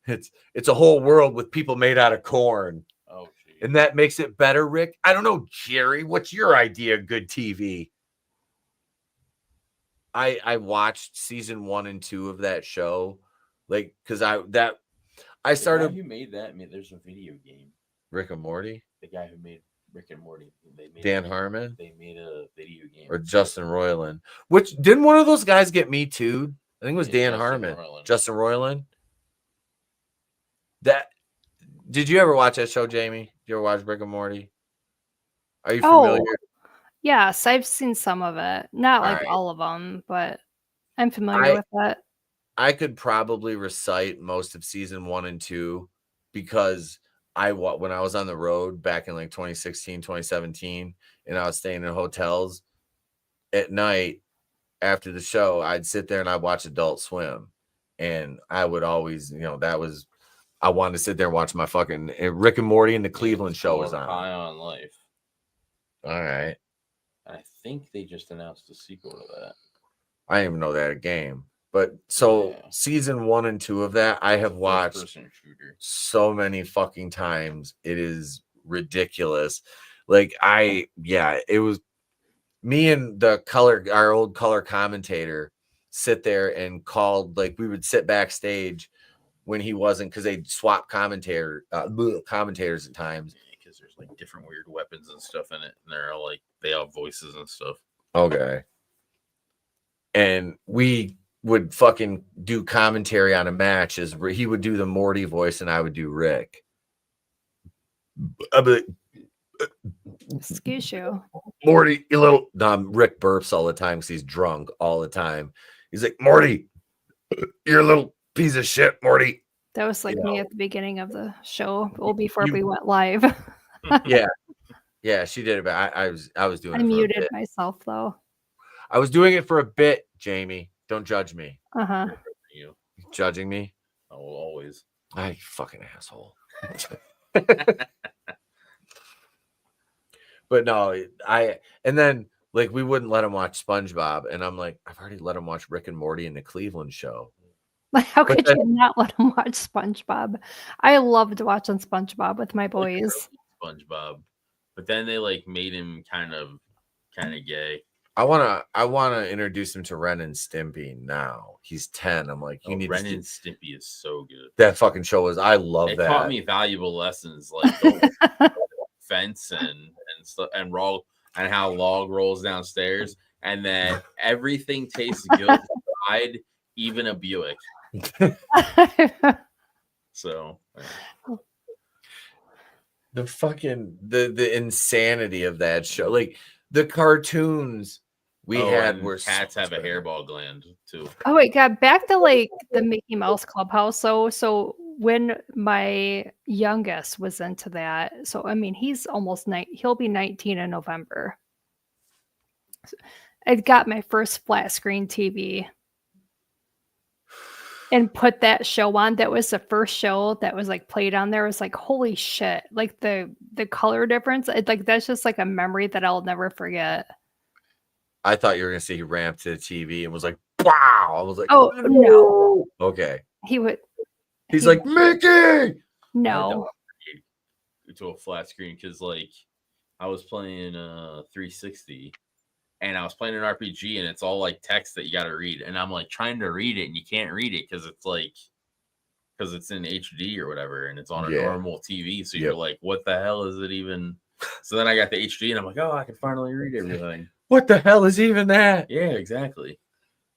It's a whole world with people made out of corn. Oh geez. And that makes it better, Rick. I don't know, Jerry. What's your idea of good TV? I watched season 1 and 2 of that show, like because I started. The guy who made that, there's a video game. Rick and Morty. The guy who made Rick and Morty. Dan Harmon. They made a video game. Or Justin Roiland. Which didn't one of those guys get Me Too'd? I think it was Dan Harmon. Justin Roiland. Did you ever watch that show, Jamie? Did you ever watch Rick and Morty? Are you familiar? Yes, I've seen some of it. Not like all of them, but I'm familiar with that. I could probably recite most of season 1 and 2 because when I was on the road back in like 2016, 2017, and I was staying in hotels at night after the show, I'd sit there and I'd watch Adult Swim. And I would always, I wanted to sit there and watch my fucking Rick and Morty and the Cleveland show was on. High on Life. All right. I think they just announced a sequel to that. I didn't even know that game. But season 1 and 2 of that, I have watched so many fucking times. It is ridiculous. Like it was me and our old color commentator sit there and called, like we would sit backstage when he wasn't, because they'd swap commentators at times. Because there's like different weird weapons and stuff in it, and they're all like they have voices and stuff. Okay. And we would fucking do commentary on a match as he would do the Morty voice and I would do Rick. Excuse you. Morty, you little Rick burps all the time because he's drunk all the time. He's like, Morty, you're a little piece of shit, Morty. That was like me at the beginning of the show, before we went live. Yeah, she did it, but I was doing it. I muted myself though. I was doing it for a bit, Jamie. Don't judge me. You judging me? Oh, always. I fucking asshole. But no, and then like we wouldn't let him watch SpongeBob, and I'm like, I've already let him watch Rick and Morty and the Cleveland show. Like, how could you not let him watch SpongeBob? I loved watching SpongeBob with my boys. SpongeBob, but then they like made him kind of gay. I wanna introduce him to Ren and Stimpy now. He's 10. I'm like, Ren and Stimpy is so good. That fucking show I love that. It taught me valuable lessons like fence and stuff and how log rolls downstairs, and that everything tastes good inside, even a Buick. So the fucking the insanity of that show, like the cartoons we had were cats have a hairball gland too. Oh wait, God, back to like the Mickey Mouse Clubhouse. So when my youngest was into that, so I mean he's almost he'll be 19 in November. I got my first flat screen TV and put that show on. That was the first show that was like played on there. It was like, holy shit, like the color difference. Like that's just like a memory that I'll never forget. I thought you were gonna say he ramped to the TV and was like, wow. I was like, oh no. Okay. He's like, Mickey. No. To a flat screen, because like I was playing 360 and I was playing an RPG and it's all like text that you got to read, and I'm like trying to read it and you can't read it because it's in HD or whatever, and it's on a normal TV, so you're like, what the hell is it even? So then I got the HD and I'm like, oh, I can finally read everything. What the hell is even that? Yeah, exactly.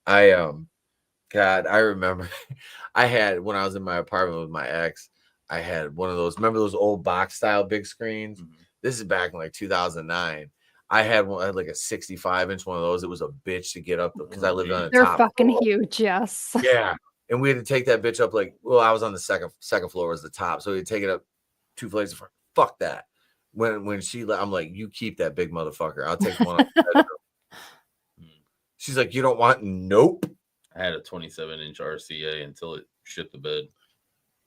God, I remember I had, when I was in my apartment with my ex, I had one of those, remember those old box style big screens? Mm-hmm. This is back in like 2009. I had like a 65-inch one of those. It was a bitch to get up because I lived on the They're top fucking floor. Huge, yes. Yeah. And we had to take that bitch up like, well, I was on the second floor was the top. So we'd take it up 2 floors. Fuck that. When she, I'm like, you keep that big motherfucker. I'll take one up the bedroom. She's like, you don't want? Nope. I had a 27-inch RCA until it shit the bed.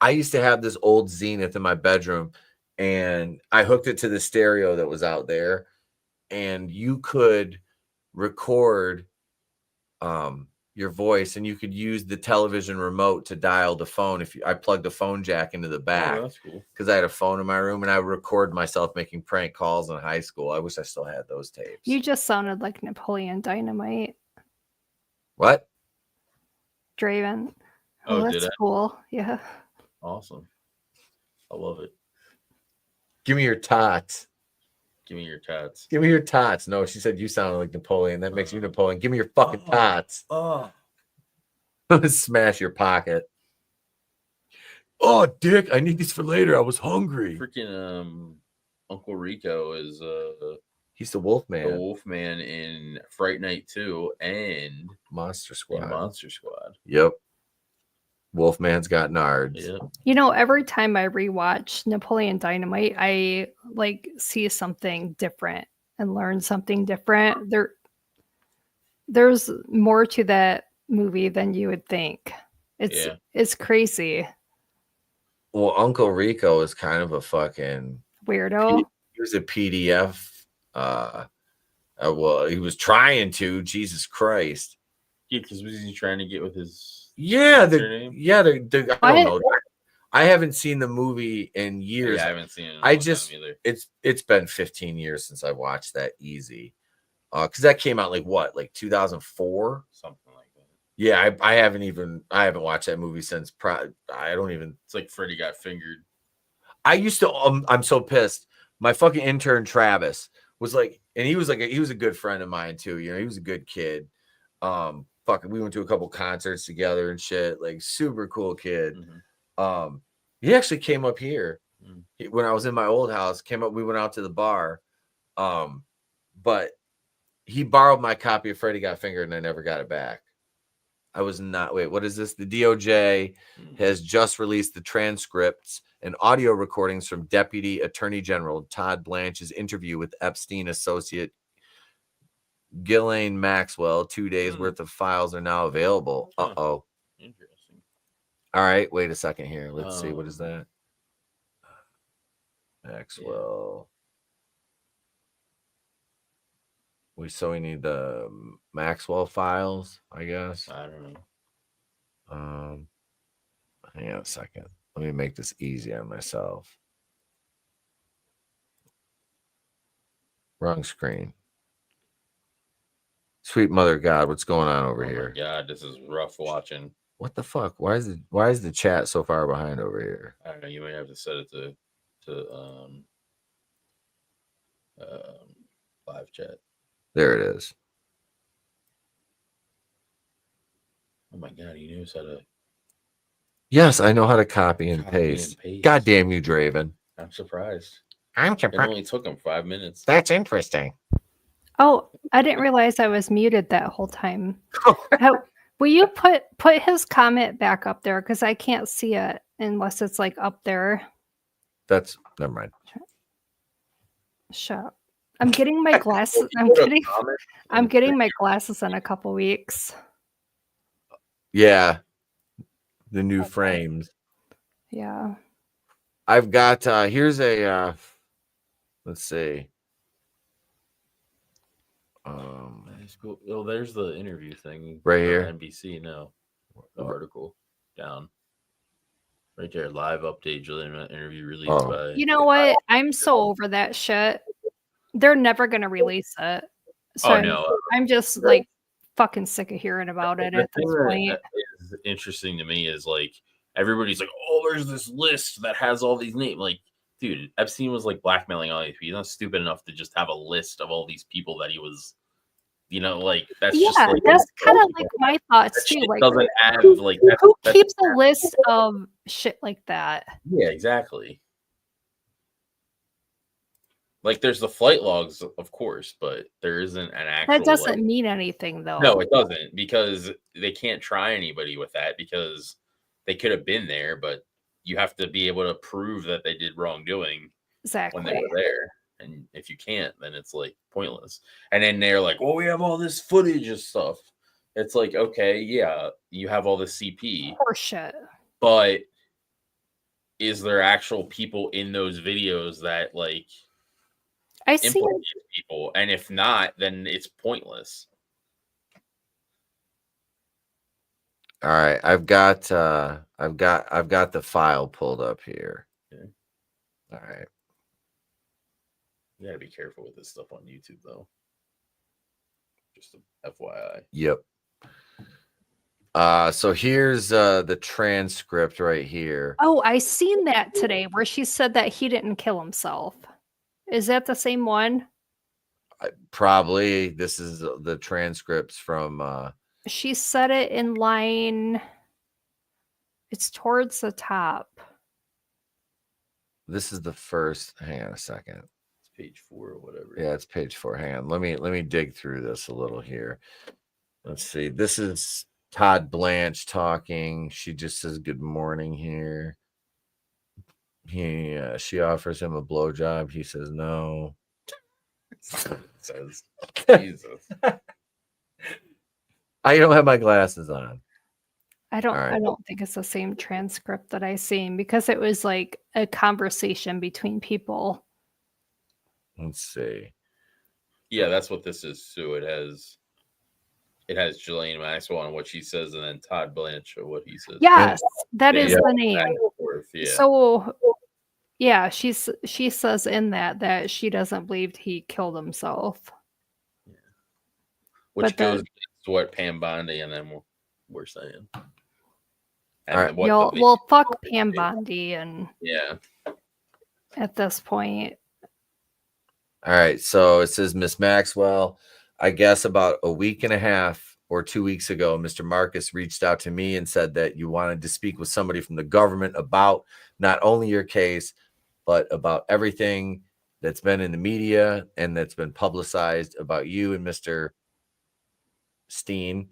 I used to have this old Zenith in my bedroom, and I hooked it to the stereo that was out there, and you could record your voice, and you could use the television remote to dial the phone. I plugged a phone jack into the back, that's cool, because I had a phone in my room, and I would record myself making prank calls in high school. I wish I still had those tapes. You just sounded like Napoleon Dynamite. What? Draven. Oh, that's did I? cool. Yeah. Awesome. I love it. Give me your tots. Give me your tots. Give me your tots. No, she said you sounded like Napoleon. That makes you Napoleon. Give me your fucking tots. Oh. Smash your pocket. Oh, dick, I need these for later. I was hungry. Freaking Uncle Rico is he's the Wolfman. The Wolfman in Fright Night 2 and Monster Squad. Monster Squad. Yep. Wolfman's got nards. Yep. You know, every time I rewatch Napoleon Dynamite, I like see something different and learn something different. There's more to that movie than you would think. It's crazy. Well, Uncle Rico is kind of a fucking weirdo. He was a PDF. Well, he was trying to. Jesus Christ. Yeah, because was he trying to get with his? Yeah, I don't know. I haven't seen the movie in years. Yeah, I haven't seen it. Either. It's been 15 years since I watched that. Easy, because that came out like 2004, something like that. Yeah, I haven't watched that movie since. I don't even. It's like Freddy Got Fingered. I used to. I'm so pissed. My fucking intern Travis was like, and he was a good friend of mine too. You know, he was a good kid. Fucking, we went to a couple concerts together and shit. Like, super cool kid. Mm-hmm. He actually came up here when I was in my old house. Came up, we went out to the bar. But he borrowed my copy of Freddy Got Fingered, and I never got it back. I was not. Wait, what is this? The DOJ has just released the transcripts and audio recordings from Deputy Attorney General Todd Blanche's interview with Epstein associate Ghislaine Maxwell. 2 days worth of files are now available. Interesting. All right, wait a second here. Let's see. What is that? Maxwell. So we need the Maxwell files, I guess. I don't know. Hang on a second. Let me make this easy on myself. Wrong screen. Sweet mother of God, what's going on over here? God, this is rough watching. What the fuck? Why is the chat so far behind over here? I don't know. You might have to set it to live chat. There it is. Oh my God, he knows how to. Yes, I know how to copy and paste. God damn you, Draven. I'm surprised. I'm surprised. It only took him 5 minutes. That's interesting. Oh, I didn't realize I was muted that whole time. Will you put his comment back up there? Because I can't see it unless it's like up there. That's never mind. Shut up. I'm getting my glasses. I'm getting my glasses in a couple weeks. Yeah. The new frames. Yeah. I've got here's a let's see. Oh, there's the interview thing right here. NBC, no, the article down right there. Live update. Julian interview released by. You know what? I'm so over that shit. They're never gonna release it. So I'm just like fucking sick of hearing about it at this point. That is interesting to me is like everybody's like, oh, there's this list that has all these names. Like, dude, Epstein was like blackmailing all these people. He's not stupid enough to just have a list of all these people that he was, you know, like that's just like, that's kind of like my thoughts too. Like, doesn't have like who keeps a list of shit like that? Yeah, exactly. Like, there's the flight logs, of course, but there isn't an actual. That doesn't mean anything, though. No, it doesn't, because they can't try anybody with that because they could have been there, but you have to be able to prove that they did wrongdoing when they were there. And if you can't, then it's like pointless. And then they're like, well, we have all this footage and stuff. It's like, okay, yeah, you have all this CP. Horseshit. But is there actual people in those videos that like I see people? And if not, then it's pointless. All right, I've got the file pulled up here. Okay. All right. You gotta be careful with this stuff on YouTube, though. Just a FYI. Yep. So here's the transcript right here. Oh, I seen that today where she said that he didn't kill himself. Is that the same one? Probably. This is the transcripts from She said it in line. It's towards the top. this is the first. Hang on a second. It's page 4 or whatever. Yeah, it's page 4. Hang on. Let me dig through this a little here. Let's see. This is Todd Blanche talking. She just says good morning here. She offers him a blowjob. He says no. Says Jesus. I don't have my glasses on. I don't think it's the same transcript that I seen because it was like a conversation between people. Let's see. Yeah, that's what this is. So it has Ghislaine Maxwell and what she says, and then Todd Blanche or what he says. Yes, that is the name. Yeah. So yeah, she says in that she doesn't believe he killed himself. Yeah. Which goes against what Pam Bondi and then we're saying. And All right. Fuck Pam Bondi and yeah. At this point. All right, so it says Miss Maxwell, I guess about a week and a half or 2 weeks ago, Mr. Marcus reached out to me and said that you wanted to speak with somebody from the government about not only your case, but about everything that's been in the media and that's been publicized about you and Mr. Steen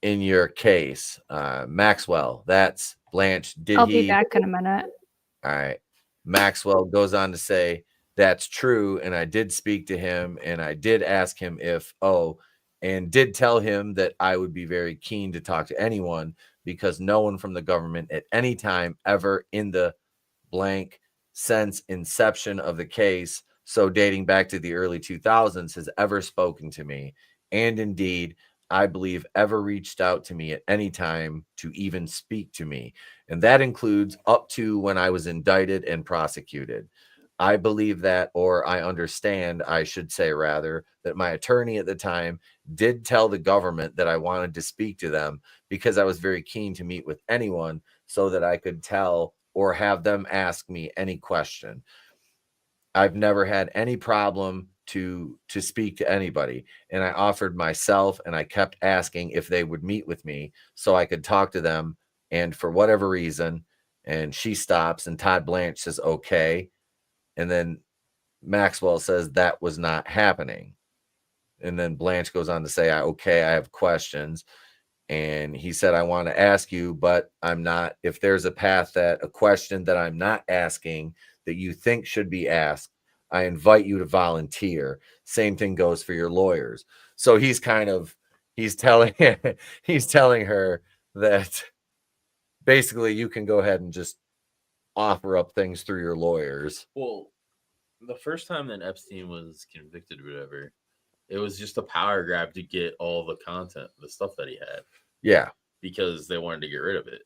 in your case. Maxwell, that's Blanche. I'll be back in a minute. All right. Maxwell goes on to say, that's true. And I did speak to him and I did ask him and did tell him that I would be very keen to talk to anyone because no one from the government at any time ever in the blank since inception of the case, so dating back to the early 2000s, has ever spoken to me. And indeed, I believe ever reached out to me at any time to even speak to me. And that includes up to when I was indicted and prosecuted. I believe that, or I understand, I should say rather, that my attorney at the time did tell the government that I wanted to speak to them because I was very keen to meet with anyone so that I could tell or have them ask me any question. I've never had any problem to speak to anybody. And I offered myself and I kept asking if they would meet with me so I could talk to them. And for whatever reason, and she stops and Todd Blanche says, okay. And then Maxwell says that was not happening. And then Blanche goes on to say, okay, I have questions. And he said, I want to ask you, but I'm not, if there's a question that I'm not asking that you think should be asked, I invite you to volunteer. Same thing goes for your lawyers. So he's telling her that basically you can go ahead and just offer up things through your lawyers. Well, the first time that Epstein was convicted or whatever, it was just a power grab to get all the content, the stuff that he had. Yeah. Because they wanted to get rid of it.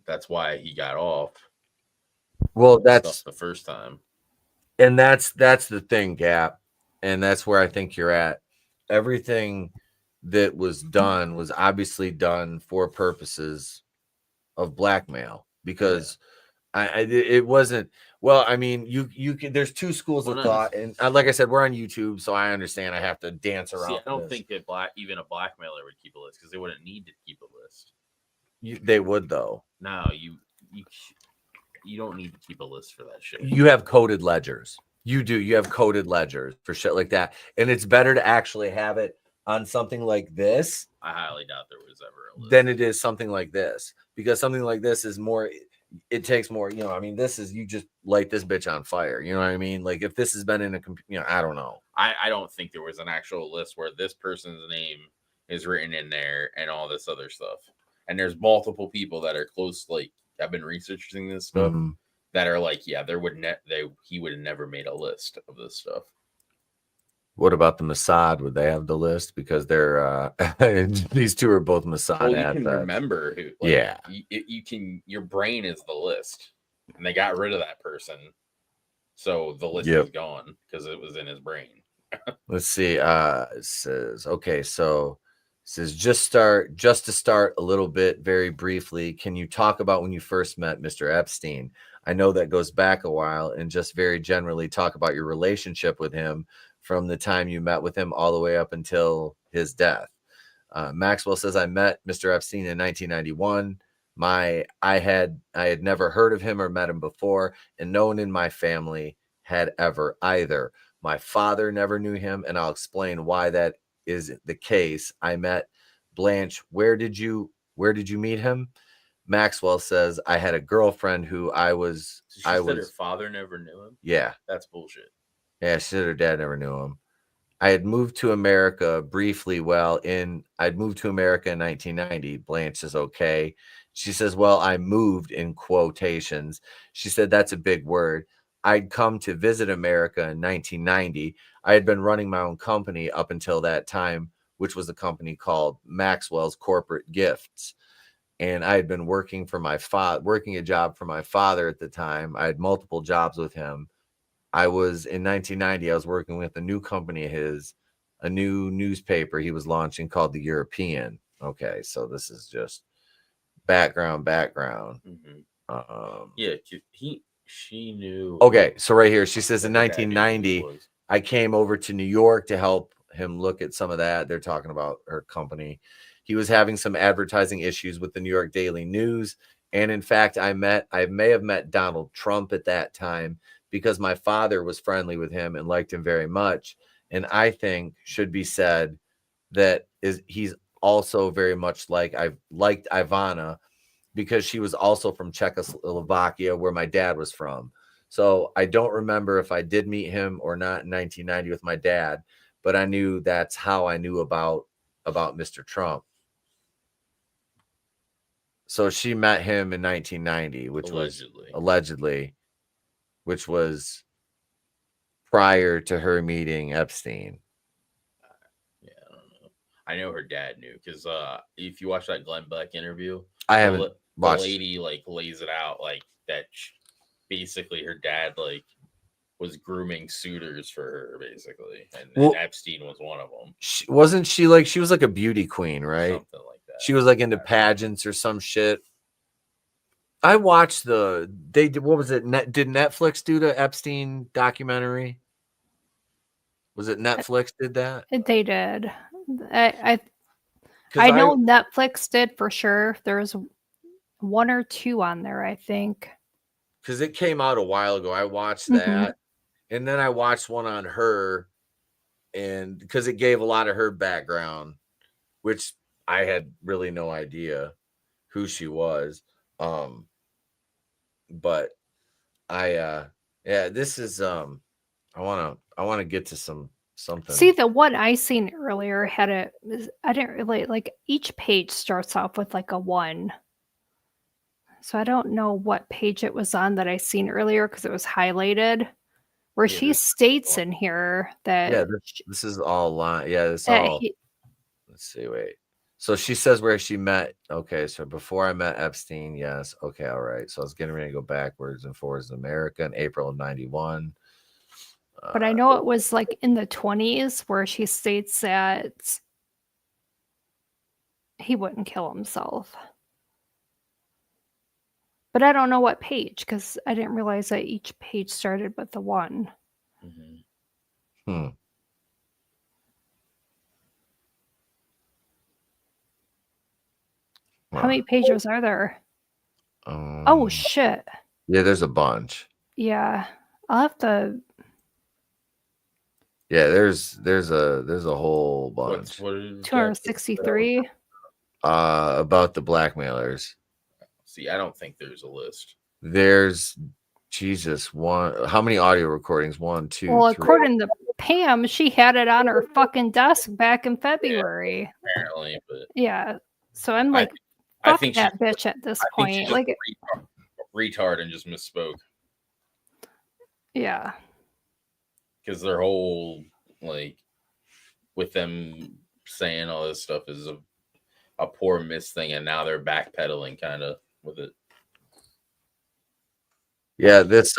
That's why he got off. Well, that's the first time. And that's the thing, Gap. And that's where I think you're at. Everything that was done was obviously done for purposes of blackmail because it wasn't. Well, I mean, you can. There's two schools of thought, and like I said, we're on YouTube, so I understand. I have to dance around. See, I don't think that even a blackmailer would keep a list because they wouldn't need to keep a list. They would though. No, you don't need to keep a list for that shit. You have coded ledgers. You do. You have coded ledgers for shit like that, and it's better to actually have it on something like this. I highly doubt there was ever a list. Than it is something like this, because something like this is more. It takes more, I mean, this is, you just light this bitch on fire. You know what I mean? Like if this has been in a, I don't know. I don't think there was an actual list where this person's name is written in there and all this other stuff. And there's multiple people that are close. Like I've been researching this stuff that are like, yeah, he would have never made a list of this stuff. What about the Mossad? Would they have the list? Because they're these two are both Mossad. Well, you can remember who. Like, yeah, you can. Your brain is the list, and they got rid of that person, so the list is gone because it was in his brain. Let's see. It says okay. So Says just to start a little bit very briefly, can you talk about when you first met Mr. Epstein? I know that goes back a while, and just very generally talk about your relationship with him from the time you met with him all the way up until his death. Maxwell says, I met Mr. Epstein in 1991. I had never heard of him or met him before, and no one in my family had ever either. My father never knew him, and I'll explain why that is the case. I met Blanche. Where did you meet him? Maxwell says, I had a girlfriend who She said her father never knew him. Yeah, that's bullshit. Yeah, she said her dad never knew him. I had moved to America briefly. I'd moved to America in 1990. Blanche says, okay. She says, well, I moved in quotations. She said, that's a big word. I'd come to visit America in 1990. I had been running my own company up until that time, which was a company called Maxwell's Corporate Gifts. And I had been working a job for my father at the time. I had multiple jobs with him. In 1990, I was working with a new company of his, a new newspaper he was launching called The European. Okay, so this is just background. Mm-hmm. She knew. Okay, so right here, she says in 1990, I came over to New York to help him look at some of that. They're talking about her company. He was having some advertising issues with the New York Daily News. And in fact, I may have met Donald Trump at that time because my father was friendly with him and liked him very much. And I think should be said that he's also very much like I liked Ivana, because she was also from Czechoslovakia, where my dad was from. So I don't remember if I did meet him or not in 1990 with my dad, but I knew that's how I knew about Mr. Trump. So she met him in 1990, which allegedly, which was prior to her meeting Epstein. Yeah, I don't know. I know her dad knew because if you watch that Glenn Beck interview, I haven't watched. The lady lays it out like that. Basically, her dad was grooming suitors for her, basically, and Epstein was one of them. She was like a beauty queen, right? Something like that. She was like into pageants or some shit. I watched what was it? Did Netflix do the Epstein documentary? Was it Netflix did that? They did. I know Netflix did for sure. There's one or two on there, I think. Because it came out a while ago. I watched that. And then I watched one on her. And because it gave a lot of her background, which I had really no idea who she was. But this is I want to get to something. See, the one I seen earlier I didn't really each page starts off with a 1. So I don't know what page it was on that I seen earlier because it was highlighted, where she states in here that this is all line. Yeah, this all. Let's see. Wait. So she says where she met. Okay, so before I met Epstein, yes. Okay, all right. So I was getting ready to go backwards and forwards in America in April of 91. But I know it was in the 20s where she states that he wouldn't kill himself. But I don't know what page because I didn't realize that each page started with the 1. Mm-hmm. How many pages are there? Oh shit! Yeah, there's a bunch. Yeah, I'll have to. Yeah, there's a whole bunch. 263. About the blackmailers. See, I don't think there's a list. There's Jesus. How many audio recordings? 1, 2. Well, 3. according to Pam, she had it on her fucking desk back in February. Yeah, apparently, but yeah. So I'm I think that bitch at this point. Retard and just misspoke. Yeah. Because their whole with them saying all this stuff is a poor miss thing, and now they're backpedaling kind of with it. Yeah, this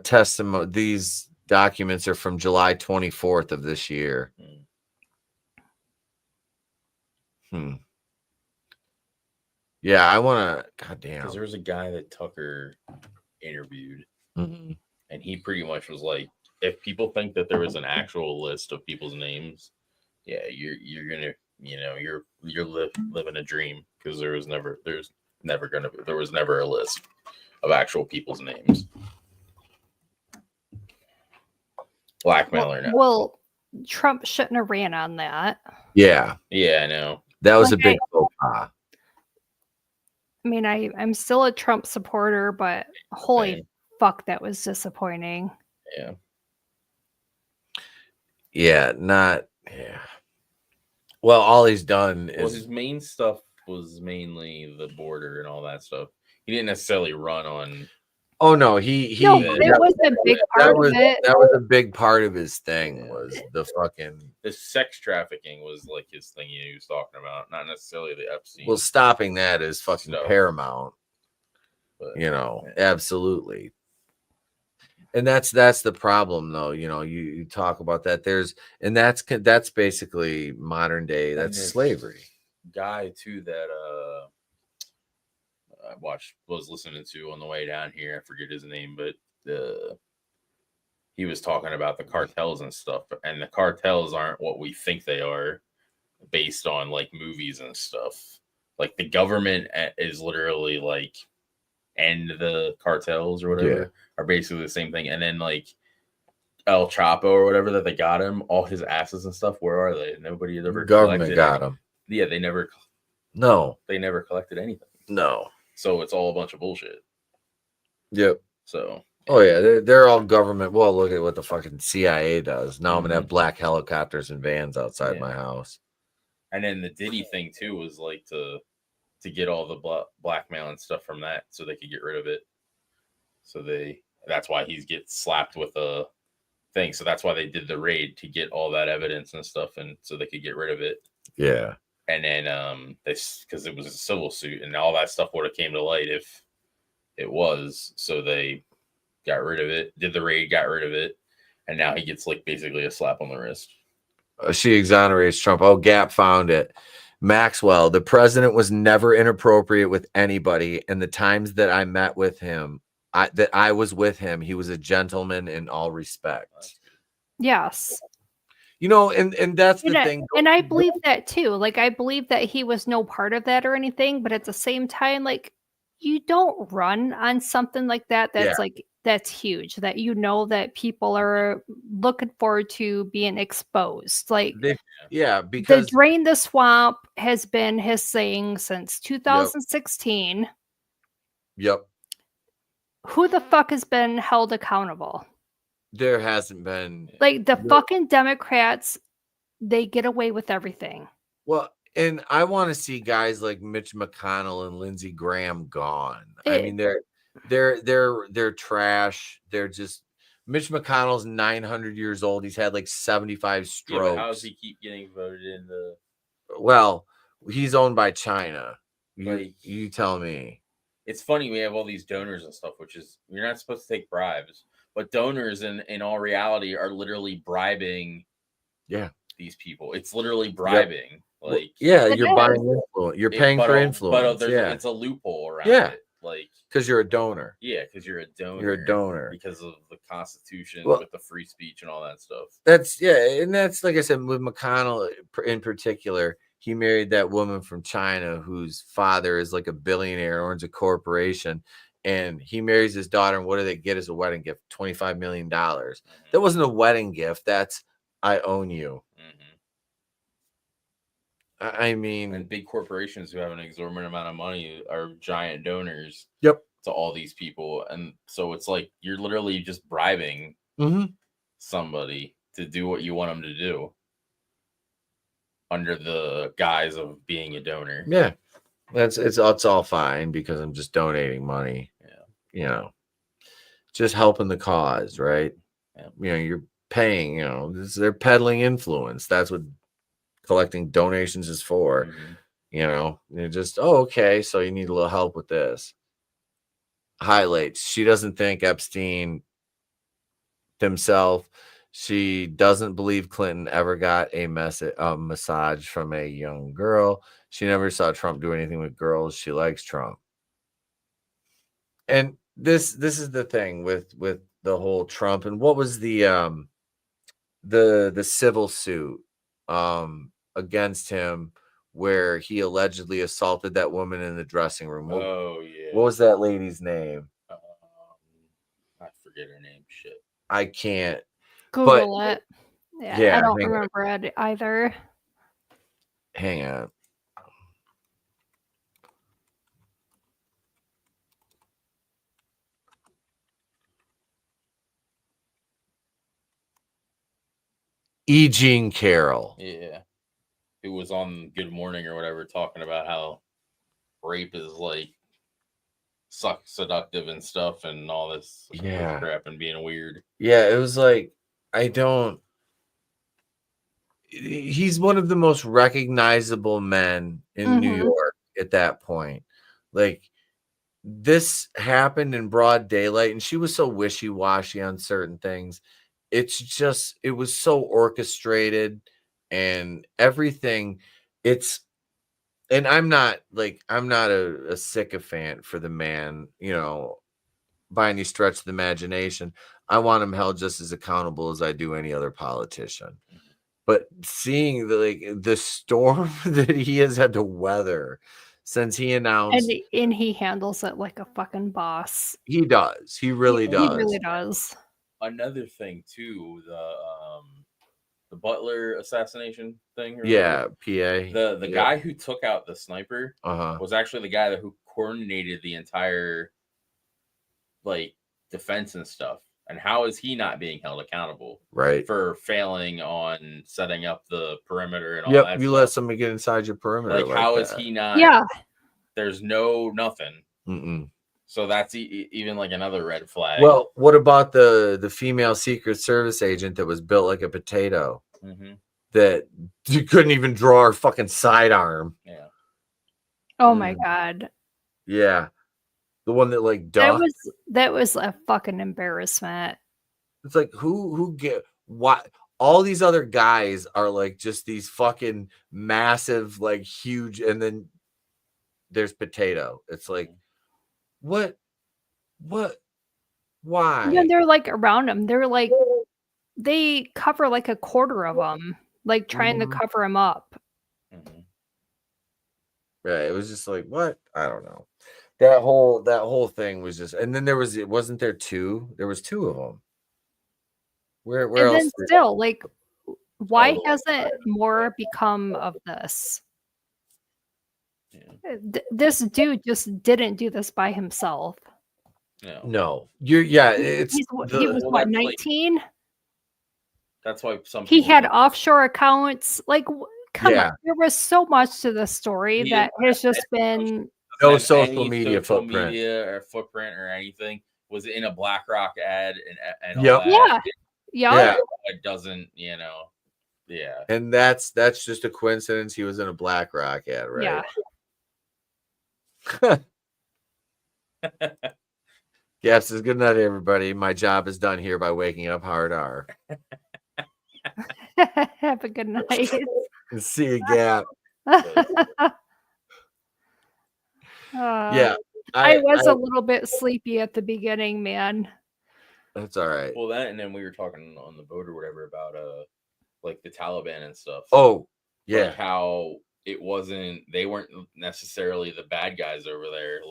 testimony, these Documents are from July 24th of this year. Yeah, I want to. Goddamn. Because there was a guy that Tucker interviewed, Mhm. and he pretty much was like, if people think that there was an actual list of people's names, yeah, you're gonna, you're living a dream, because there was never a list of actual people's names. Blackmail or not. Well, Trump shouldn't have ran on that. Yeah. Yeah, I know. That was Like, a big faux pas. I mean, I'm still a Trump supporter, but holy fuck, that was disappointing. Yeah. Yeah. Well, all he's done Well, is his main stuff was mainly the border and all that stuff. He didn't necessarily run on. Oh no, he No, but it was a big part of it. That was a big part of his thing, was the fucking The sex trafficking was like his thing he was talking about, not necessarily the Epstein. well, stopping that is fucking stuff. paramount. But, absolutely. And that's the problem, though. You talk about that. That's basically modern day. That's slavery. Guy too that I was listening to on the way down here. I forget his name, but he was talking about the cartels and stuff, and the cartels aren't what we think they are, based on like movies and stuff. Like the government is literally like end the cartels or whatever are basically the same thing. And then like El Chapo or whatever that they got him, all his asses and stuff, where are they? Nobody ever Government got him. Yeah, they never collected anything. No. So it's all a bunch of bullshit. Yep. So oh yeah, they're all government. Well, look at what the fucking CIA does. Now I'm gonna have black helicopters and vans outside my house. And then the Diddy thing too was like to get all the blackmail and stuff from that, so they could get rid of it. So that's why he gets slapped with a thing. So that's why they did the raid, to get all that evidence and stuff, and so they could get rid of it. Yeah. And then because it was a civil suit, and all that stuff would have came to light if it was. So they got rid of it, did the raid, got rid of it, and now he gets like basically a slap on the wrist. She exonerates Trump. Oh, Gap found it. Maxwell, the president was never inappropriate with anybody, and the times that I met with him, I was with him, he was a gentleman in all respects. Yes. And that's the thing. And I believe that too. Like, I believe that he was no part of that or anything, but at the same time, like, you don't run on something like that. That's huge, that that people are looking forward to being exposed. Like, because the Drain the Swamp has been his thing since 2016. Yep. Who the fuck has been held accountable? There hasn't been. Like, the fucking Democrats, they get away with everything. Well, and I want to see guys like Mitch McConnell and Lindsey Graham gone. I mean, they're trash. They're just Mitch McConnell's 900 years old. He's had like 75 strokes. Yeah, but how does he keep getting voted in the? Well, he's owned by China. You tell me. It's funny, we have all these donors and stuff, which is, you're not supposed to take bribes, but donors in all reality are literally bribing these people. It's literally bribing. Like, you're buying influence. You're paying for influence. But it's a loophole around it. Like, because you're a donor. Yeah, because you're a donor. You're a donor. Because of the Constitution, Well, with the free speech and all that stuff. And that's like I said, with McConnell in particular, he married that woman from China whose father is like a billionaire, owns a corporation, and he marries his daughter. And what do they get as a wedding gift? $25 million. That wasn't a wedding gift. That's, I own you. I mean, and big corporations who have an exorbitant amount of money are giant donors. Yep. To all these people, and so it's like you're literally just bribing somebody to do what you want them to do under the guise of being a donor. Yeah, it's all fine because I'm just donating money. Yeah, just helping the cause, right? Yeah. You're paying. They're peddling influence. That's what collecting donations is for. You're just okay. So you need a little help with this. Highlights. She doesn't think Epstein himself. She doesn't believe Clinton ever got a massage from a young girl. She never saw Trump do anything with girls. She likes Trump. And this is the thing with the whole Trump. And what was the civil suit against him where he allegedly assaulted that woman in the dressing room? What was that lady's name? I forget her name. Shit. I can't. Google it. Yeah, I don't remember it either. Hang on. E. Jean Carroll. Yeah. Who was on Good Morning or whatever talking about how rape is like seductive and stuff and all this crap and being weird. Yeah, it was like, he's one of the most recognizable men in New York at that point. Like, this happened in broad daylight, and she was so wishy-washy on certain things. It's just, it was so orchestrated and everything. And I'm not a sycophant for the man, by any stretch of the imagination. I want him held just as accountable as I do any other politician. But seeing the storm that he has had to weather since he announced, and he handles it like a fucking boss. He does. He really does. He really does. Another thing too, the Butler assassination thing. Yeah, PA. The guy who took out the sniper was actually the guy who coordinated the entire defense and stuff. And how is he not being held accountable? Right. For failing on setting up the perimeter and all that. You let somebody get inside your perimeter. How is he not? Yeah. There's nothing. So that's even another red flag. Well, what about the female Secret Service agent that was built like a potato? That you couldn't even draw her fucking sidearm. Yeah. Oh my God. Yeah. The one that ducked. That was a fucking embarrassment. It's like who get what? All these other guys are just these fucking massive, huge, and then there's potato. It's like, what, why? Yeah, they're around him. They're they cover a quarter of them, trying to cover him up. Right. It was just what? I don't know. That whole thing was just, and then wasn't there two? There was two of them. Where and else? Then still, why hasn't more become of this? Yeah. This dude just didn't do this by himself. No. It's he was what, 19? That's why he had offshore accounts. Come on, there was so much to the story that has just been no social media footprint. Or anything. Was in a BlackRock ad and all yep. that. Yeah. It doesn't, yeah. And that's just a coincidence. He was in a BlackRock ad, right? Yeah. Yes, it's good night, everybody. My job is done here by waking up hard R. Have a good night. See you, Gap. Yeah. I was a little bit sleepy at the beginning, man. That's all right. Well, that, and then we were talking on the boat or whatever about the Taliban and stuff. Oh, yeah. How they weren't necessarily the bad guys over there,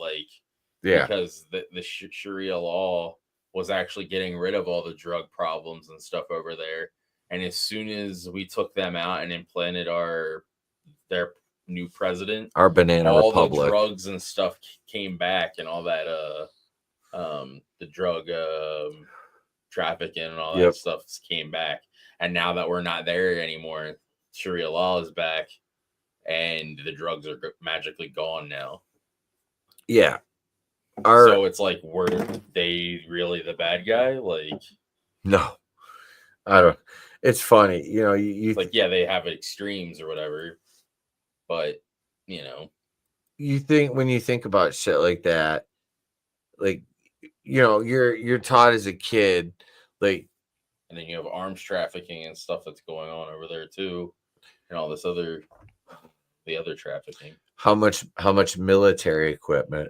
because the Sharia law was actually getting rid of all the drug problems and stuff over there. And as soon as we took them out and implanted their new president, our banana all republic, the drugs and stuff came back, and all that the drug trafficking and all that stuff came back. And now that we're not there anymore, Sharia law is back, and the drugs are magically gone now. Yeah. So it's were they really the bad guy? No, I don't. It's funny, you they have extremes or whatever, but you think when you think about shit like that, you're taught as a kid, And then you have arms trafficking and stuff that's going on over there too, and all this other, the other trafficking. How much military equipment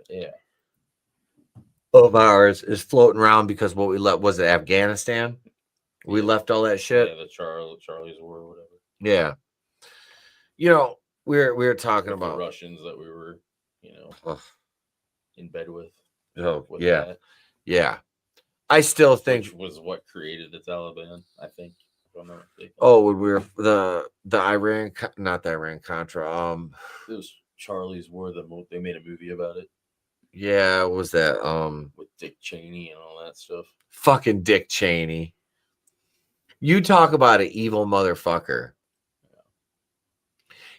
of ours is floating around because what we left was it Afghanistan? We left all that shit. Yeah, the Charlie's War or whatever. Yeah. You know, we were talking With about the Russians that we were, in bed with. Oh, with yeah. that, Yeah. I still think which was what created the Taliban, I think. If I'm not mistaken. Oh, when we were the Iran, not the Iran Contra. It was Charlie's War. They made a movie about it Yeah, what was that? with Dick Cheney and all that stuff. Fucking Dick Cheney. You talk about an evil motherfucker.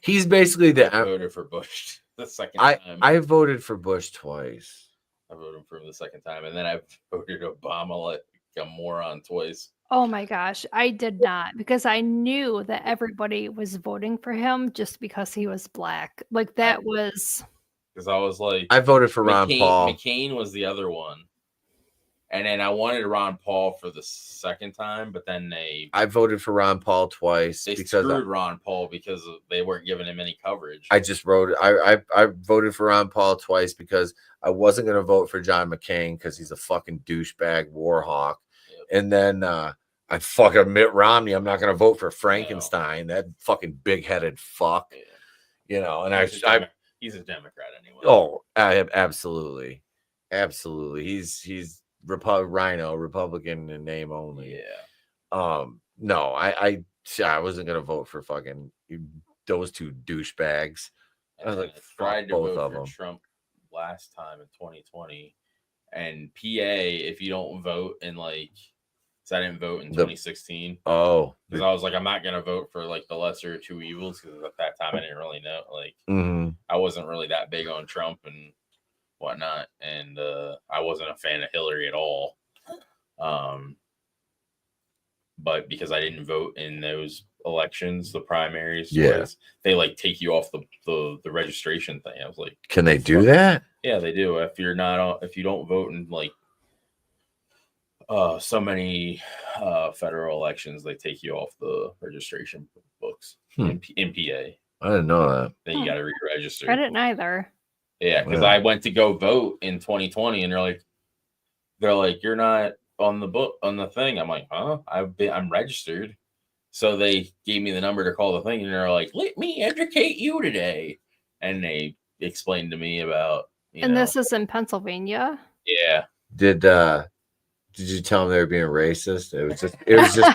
He's basically I voted for Bush the second time. I voted for Bush twice. I voted for him the second time, and then I voted Obama like a moron twice. Oh my gosh, I did not, because I knew that everybody was voting for him just because he was black. Like that was Because I was like, I voted for Ron Paul. McCain was the other one, and then I wanted Ron Paul for the second time, but then I voted for Ron Paul twice they because screwed Ron Paul because they weren't giving him any coverage. I just wrote I voted for Ron Paul twice because I wasn't going to vote for John McCain because he's a fucking douchebag war hawk. And then I fucking Mitt Romney. I'm not going to vote for Frankenstein, that fucking big-headed fuck. You know, and he's a Democrat anyway. Oh, absolutely. He's Rhino, Republican in name only. Yeah. No, I wasn't going to vote for fucking those two douchebags. I was like, tried to both vote of for them. Trump last time in 2020, and PA, if you don't vote in because I didn't vote in 2016. Oh, because I was like, I'm not gonna vote for the lesser of two evils, because at that time I didn't really know, I wasn't really that big on Trump and whatnot, and I wasn't a fan of Hillary at all. But because I didn't vote in those elections, the primaries, they take you off the registration thing. I was like, can they do that? Yeah, they do. If you don't vote in so many federal elections, they take you off the registration books in PA. I didn't know that. Then you got to re-register. I didn't either. Yeah, because I went to go vote in 2020, and they're like, you're not on the thing. I'm like, huh? I'm registered. So they gave me the number to call the thing, and they're like, let me educate you today. And they explained to me about this is in Pennsylvania. Yeah. Did you tell them they were being racist? It was just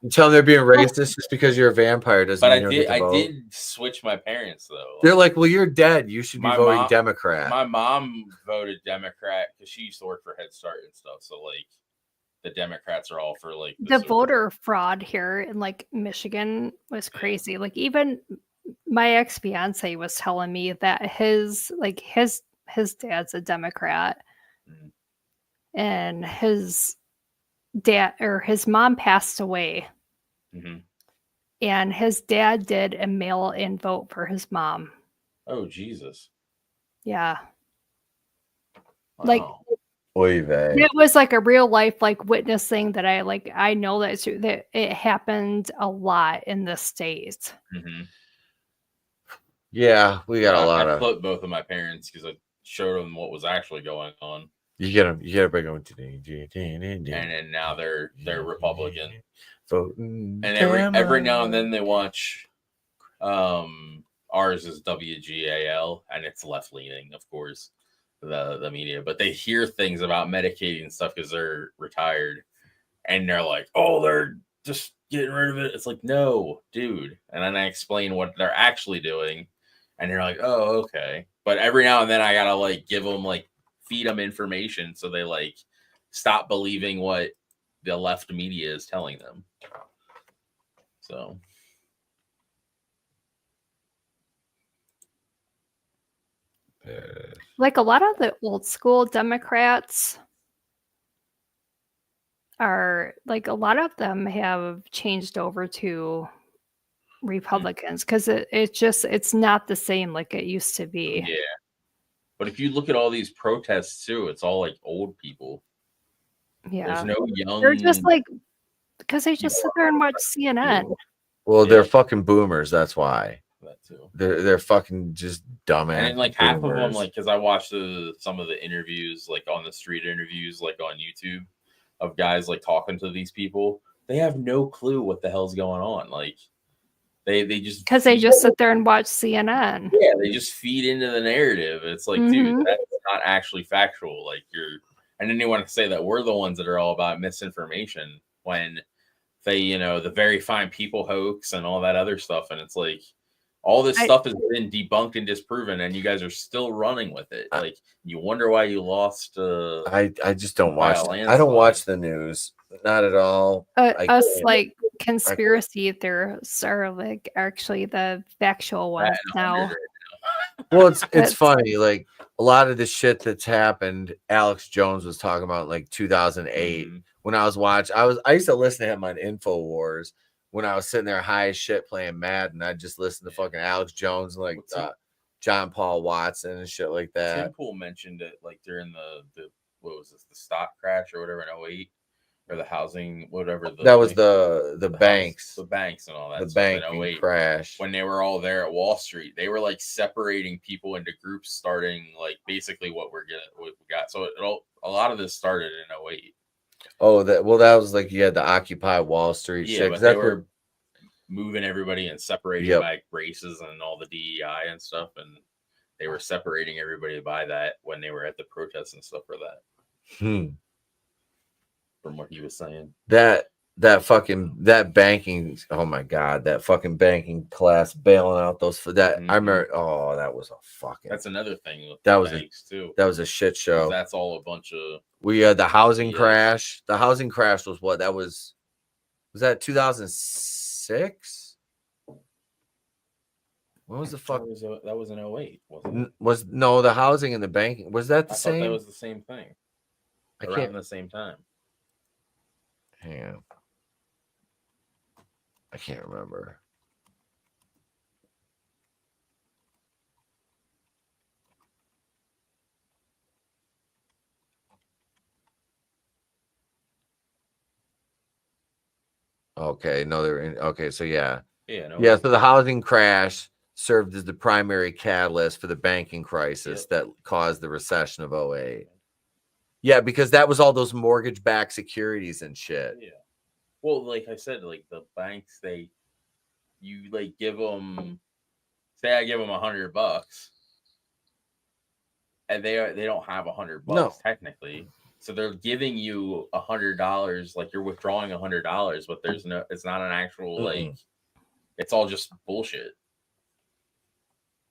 you tell them they're being racist just because you're a vampire doesn't mean you don't get to vote. I did switch my parents though. They're like, well, you're dead. You should be voting Democrat. My mom voted Democrat because she used to work for Head Start and stuff. So the Democrats are all for the voter fraud here in Michigan was crazy. Even my ex-fiance was telling me that his dad's a Democrat, and his mom passed away, and his dad did a mail-in vote for his mom. Oh Jesus! Yeah, wow. It was a real life witness thing that I know that it happened a lot in the States. Yeah, we got a lot I of. flipped both of my parents because I showed them what was actually going on. You gotta bring them to and then now they're Republican. Voting. And every now and then they watch. Ours is WGAL, and it's left leaning, of course, the media. But they hear things about medicating and stuff because they're retired, and they're like, "Oh, they're just getting rid of it." It's like, no, dude. And then I explain what they're actually doing, and they're like, "Oh, okay." But every now and then I gotta give them feed them information so they stop believing what the left media is telling them. So a lot of the old school Democrats are a lot of them have changed over to Republicans because it's not the same like it used to be. Yeah. But if you look at all these protests too, it's all old people. Yeah. There's no young. They're just Because they just sit there and watch CNN. Well, they're fucking boomers. That's why. That too. They're fucking just dumbass. And then, like half of them, like because I watched some of the interviews, like on the street interviews, like on YouTube, of guys like talking to these people. They have no clue what the hell's going on. Like they just because they just sit there and watch CNN. Yeah, they just feed into the narrative. It's like, dude, that's not actually factual. Like and then they want to say that we're the ones that are all about misinformation when they, you know, the very fine people hoax and all that other stuff. And it's like all this stuff has been debunked and disproven, and you guys are still running with it. Like you wonder why you lost. I just don't watch. I don't watch the news. Not at all. Us like conspiracy theorists are like actually the factual ones now. Well, it's funny. Like a lot of the shit that's happened, Alex Jones was talking about like 2008 when I was watching. I used to listen to him on InfoWars when I was sitting there high as shit playing Madden. I just listened to fucking Alex Jones and like John Paul Watson and shit like that. Tim Pool mentioned it like during the what was this, the stock crash or whatever in 08. Or the housing, whatever. That was the banks. The banks and all that. The banking crash. When they were all there at Wall Street, they were like separating people into groups, starting like basically what we got. So a lot of this started in 08. Oh, that was like you had the Occupy Wall Street shit. But they were moving everybody and separating by races and all the DEI and stuff, and they were separating everybody by that when they were at the protests and stuff for that. From what he was saying, that banking, oh my god, that fucking banking class bailing out those I remember. Oh, that was a fucking. That's another thing. With that was banks too. That was a shit show. That's all a bunch of. We had the housing crash. The housing crash was what? That was that 2006? When was the fuck? That was in 08, wasn't it? No, the housing and the banking, was that the same? Thought that was the same thing. Around the same time. Hang on. I can't remember. Okay, no, they're in. Okay, so yeah. So the housing crash served as the primary catalyst for the banking crisis that caused the recession of 08. Yeah, because that was all those mortgage-backed securities and shit. Yeah. Well, like I said, like the banks, you like give them, say I give them $100, and they don't have $100 technically, so they're giving you $100, like you're withdrawing $100, but it's not an actual like, it's all just bullshit.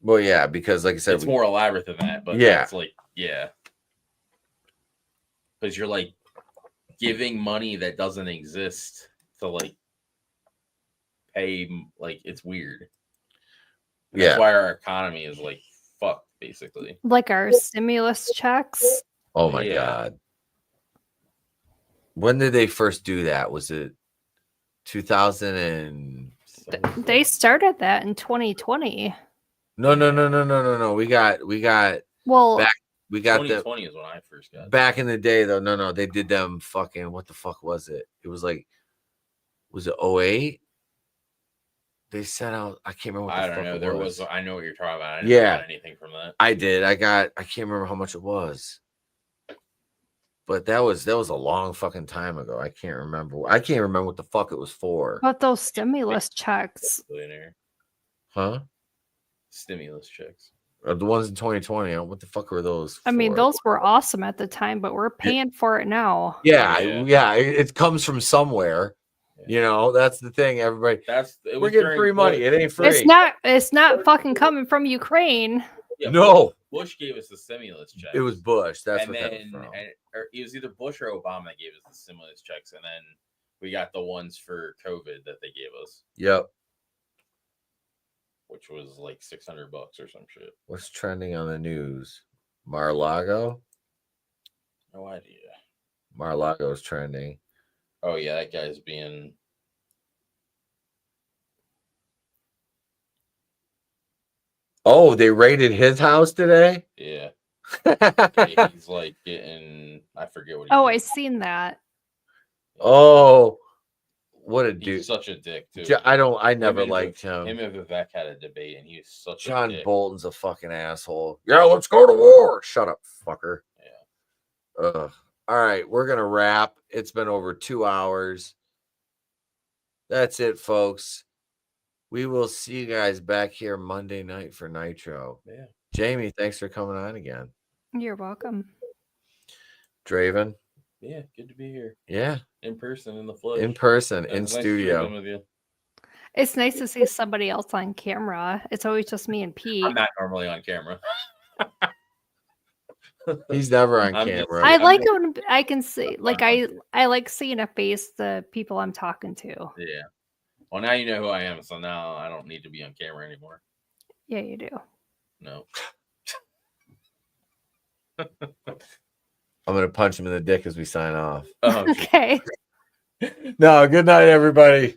Well, yeah, because like I said, it's more elaborate than that, but it's like because you're like giving money that doesn't exist to like pay, like it's weird. That's why our economy is like fucked, basically. Like our stimulus checks. Oh my god. When did they first do that? Was it 2000 and they started that in 2020. No. We got back. We got 2020 is when I first got back in the day though. No, they did them fucking, what the fuck was it? It was like, was it 08? They set out, I can't remember what the I don't fuck know. it There was. I know what you're talking about. I didn't get anything from that. I did. I can't remember how much it was. But that was a long fucking time ago. I can't remember what the fuck it was for. But those stimulus checks. Huh? Stimulus checks. The ones in 2020. What the fuck were those? I mean, those were awesome at the time, but we're paying for it now. Yeah. It comes from somewhere. You know, that's the thing. Everybody, we're getting free money. It ain't free. It's not fucking coming from Ukraine. Yeah, no. Bush gave us the stimulus checks. It was Bush. That's and what then, that was from. Or it was either Bush or Obama that gave us the stimulus checks, and then we got the ones for COVID that they gave us. Yep. Which was like $600 or some shit. What's trending on the news? Mar-a-Lago? No idea. Mar-a-Lago's trending. Oh yeah, that guy's being. Oh, they raided his house today? Yeah. He's like getting. I forget what. I seen that. Oh. what a He's dude. such a dick too. I never liked him. Him and Vivek had a debate, and he was such John a dick. Bolton's a fucking asshole. Yeah, let's go to war. Shut up, fucker. Yeah. Ugh. All right, we're gonna wrap. It's been over 2 hours. That's it, folks. We will see you guys back here Monday night for Nitro. Yeah. Jamie, thanks for coming on again. You're welcome. Draven. Yeah, good to be here. Yeah. In person, in the flesh. In person, in It's nice studio. streaming with you. It's nice to see somebody else on camera. It's always just me and Pete. I'm not normally on camera. He's never on camera. I like it when I can see, like I like seeing a face the people I'm talking to. Yeah. Well, now you know who I am, so now I don't need to be on camera anymore. Yeah, you do. No. I'm gonna punch him in the dick as we sign off. Oh, okay. No, good night, everybody.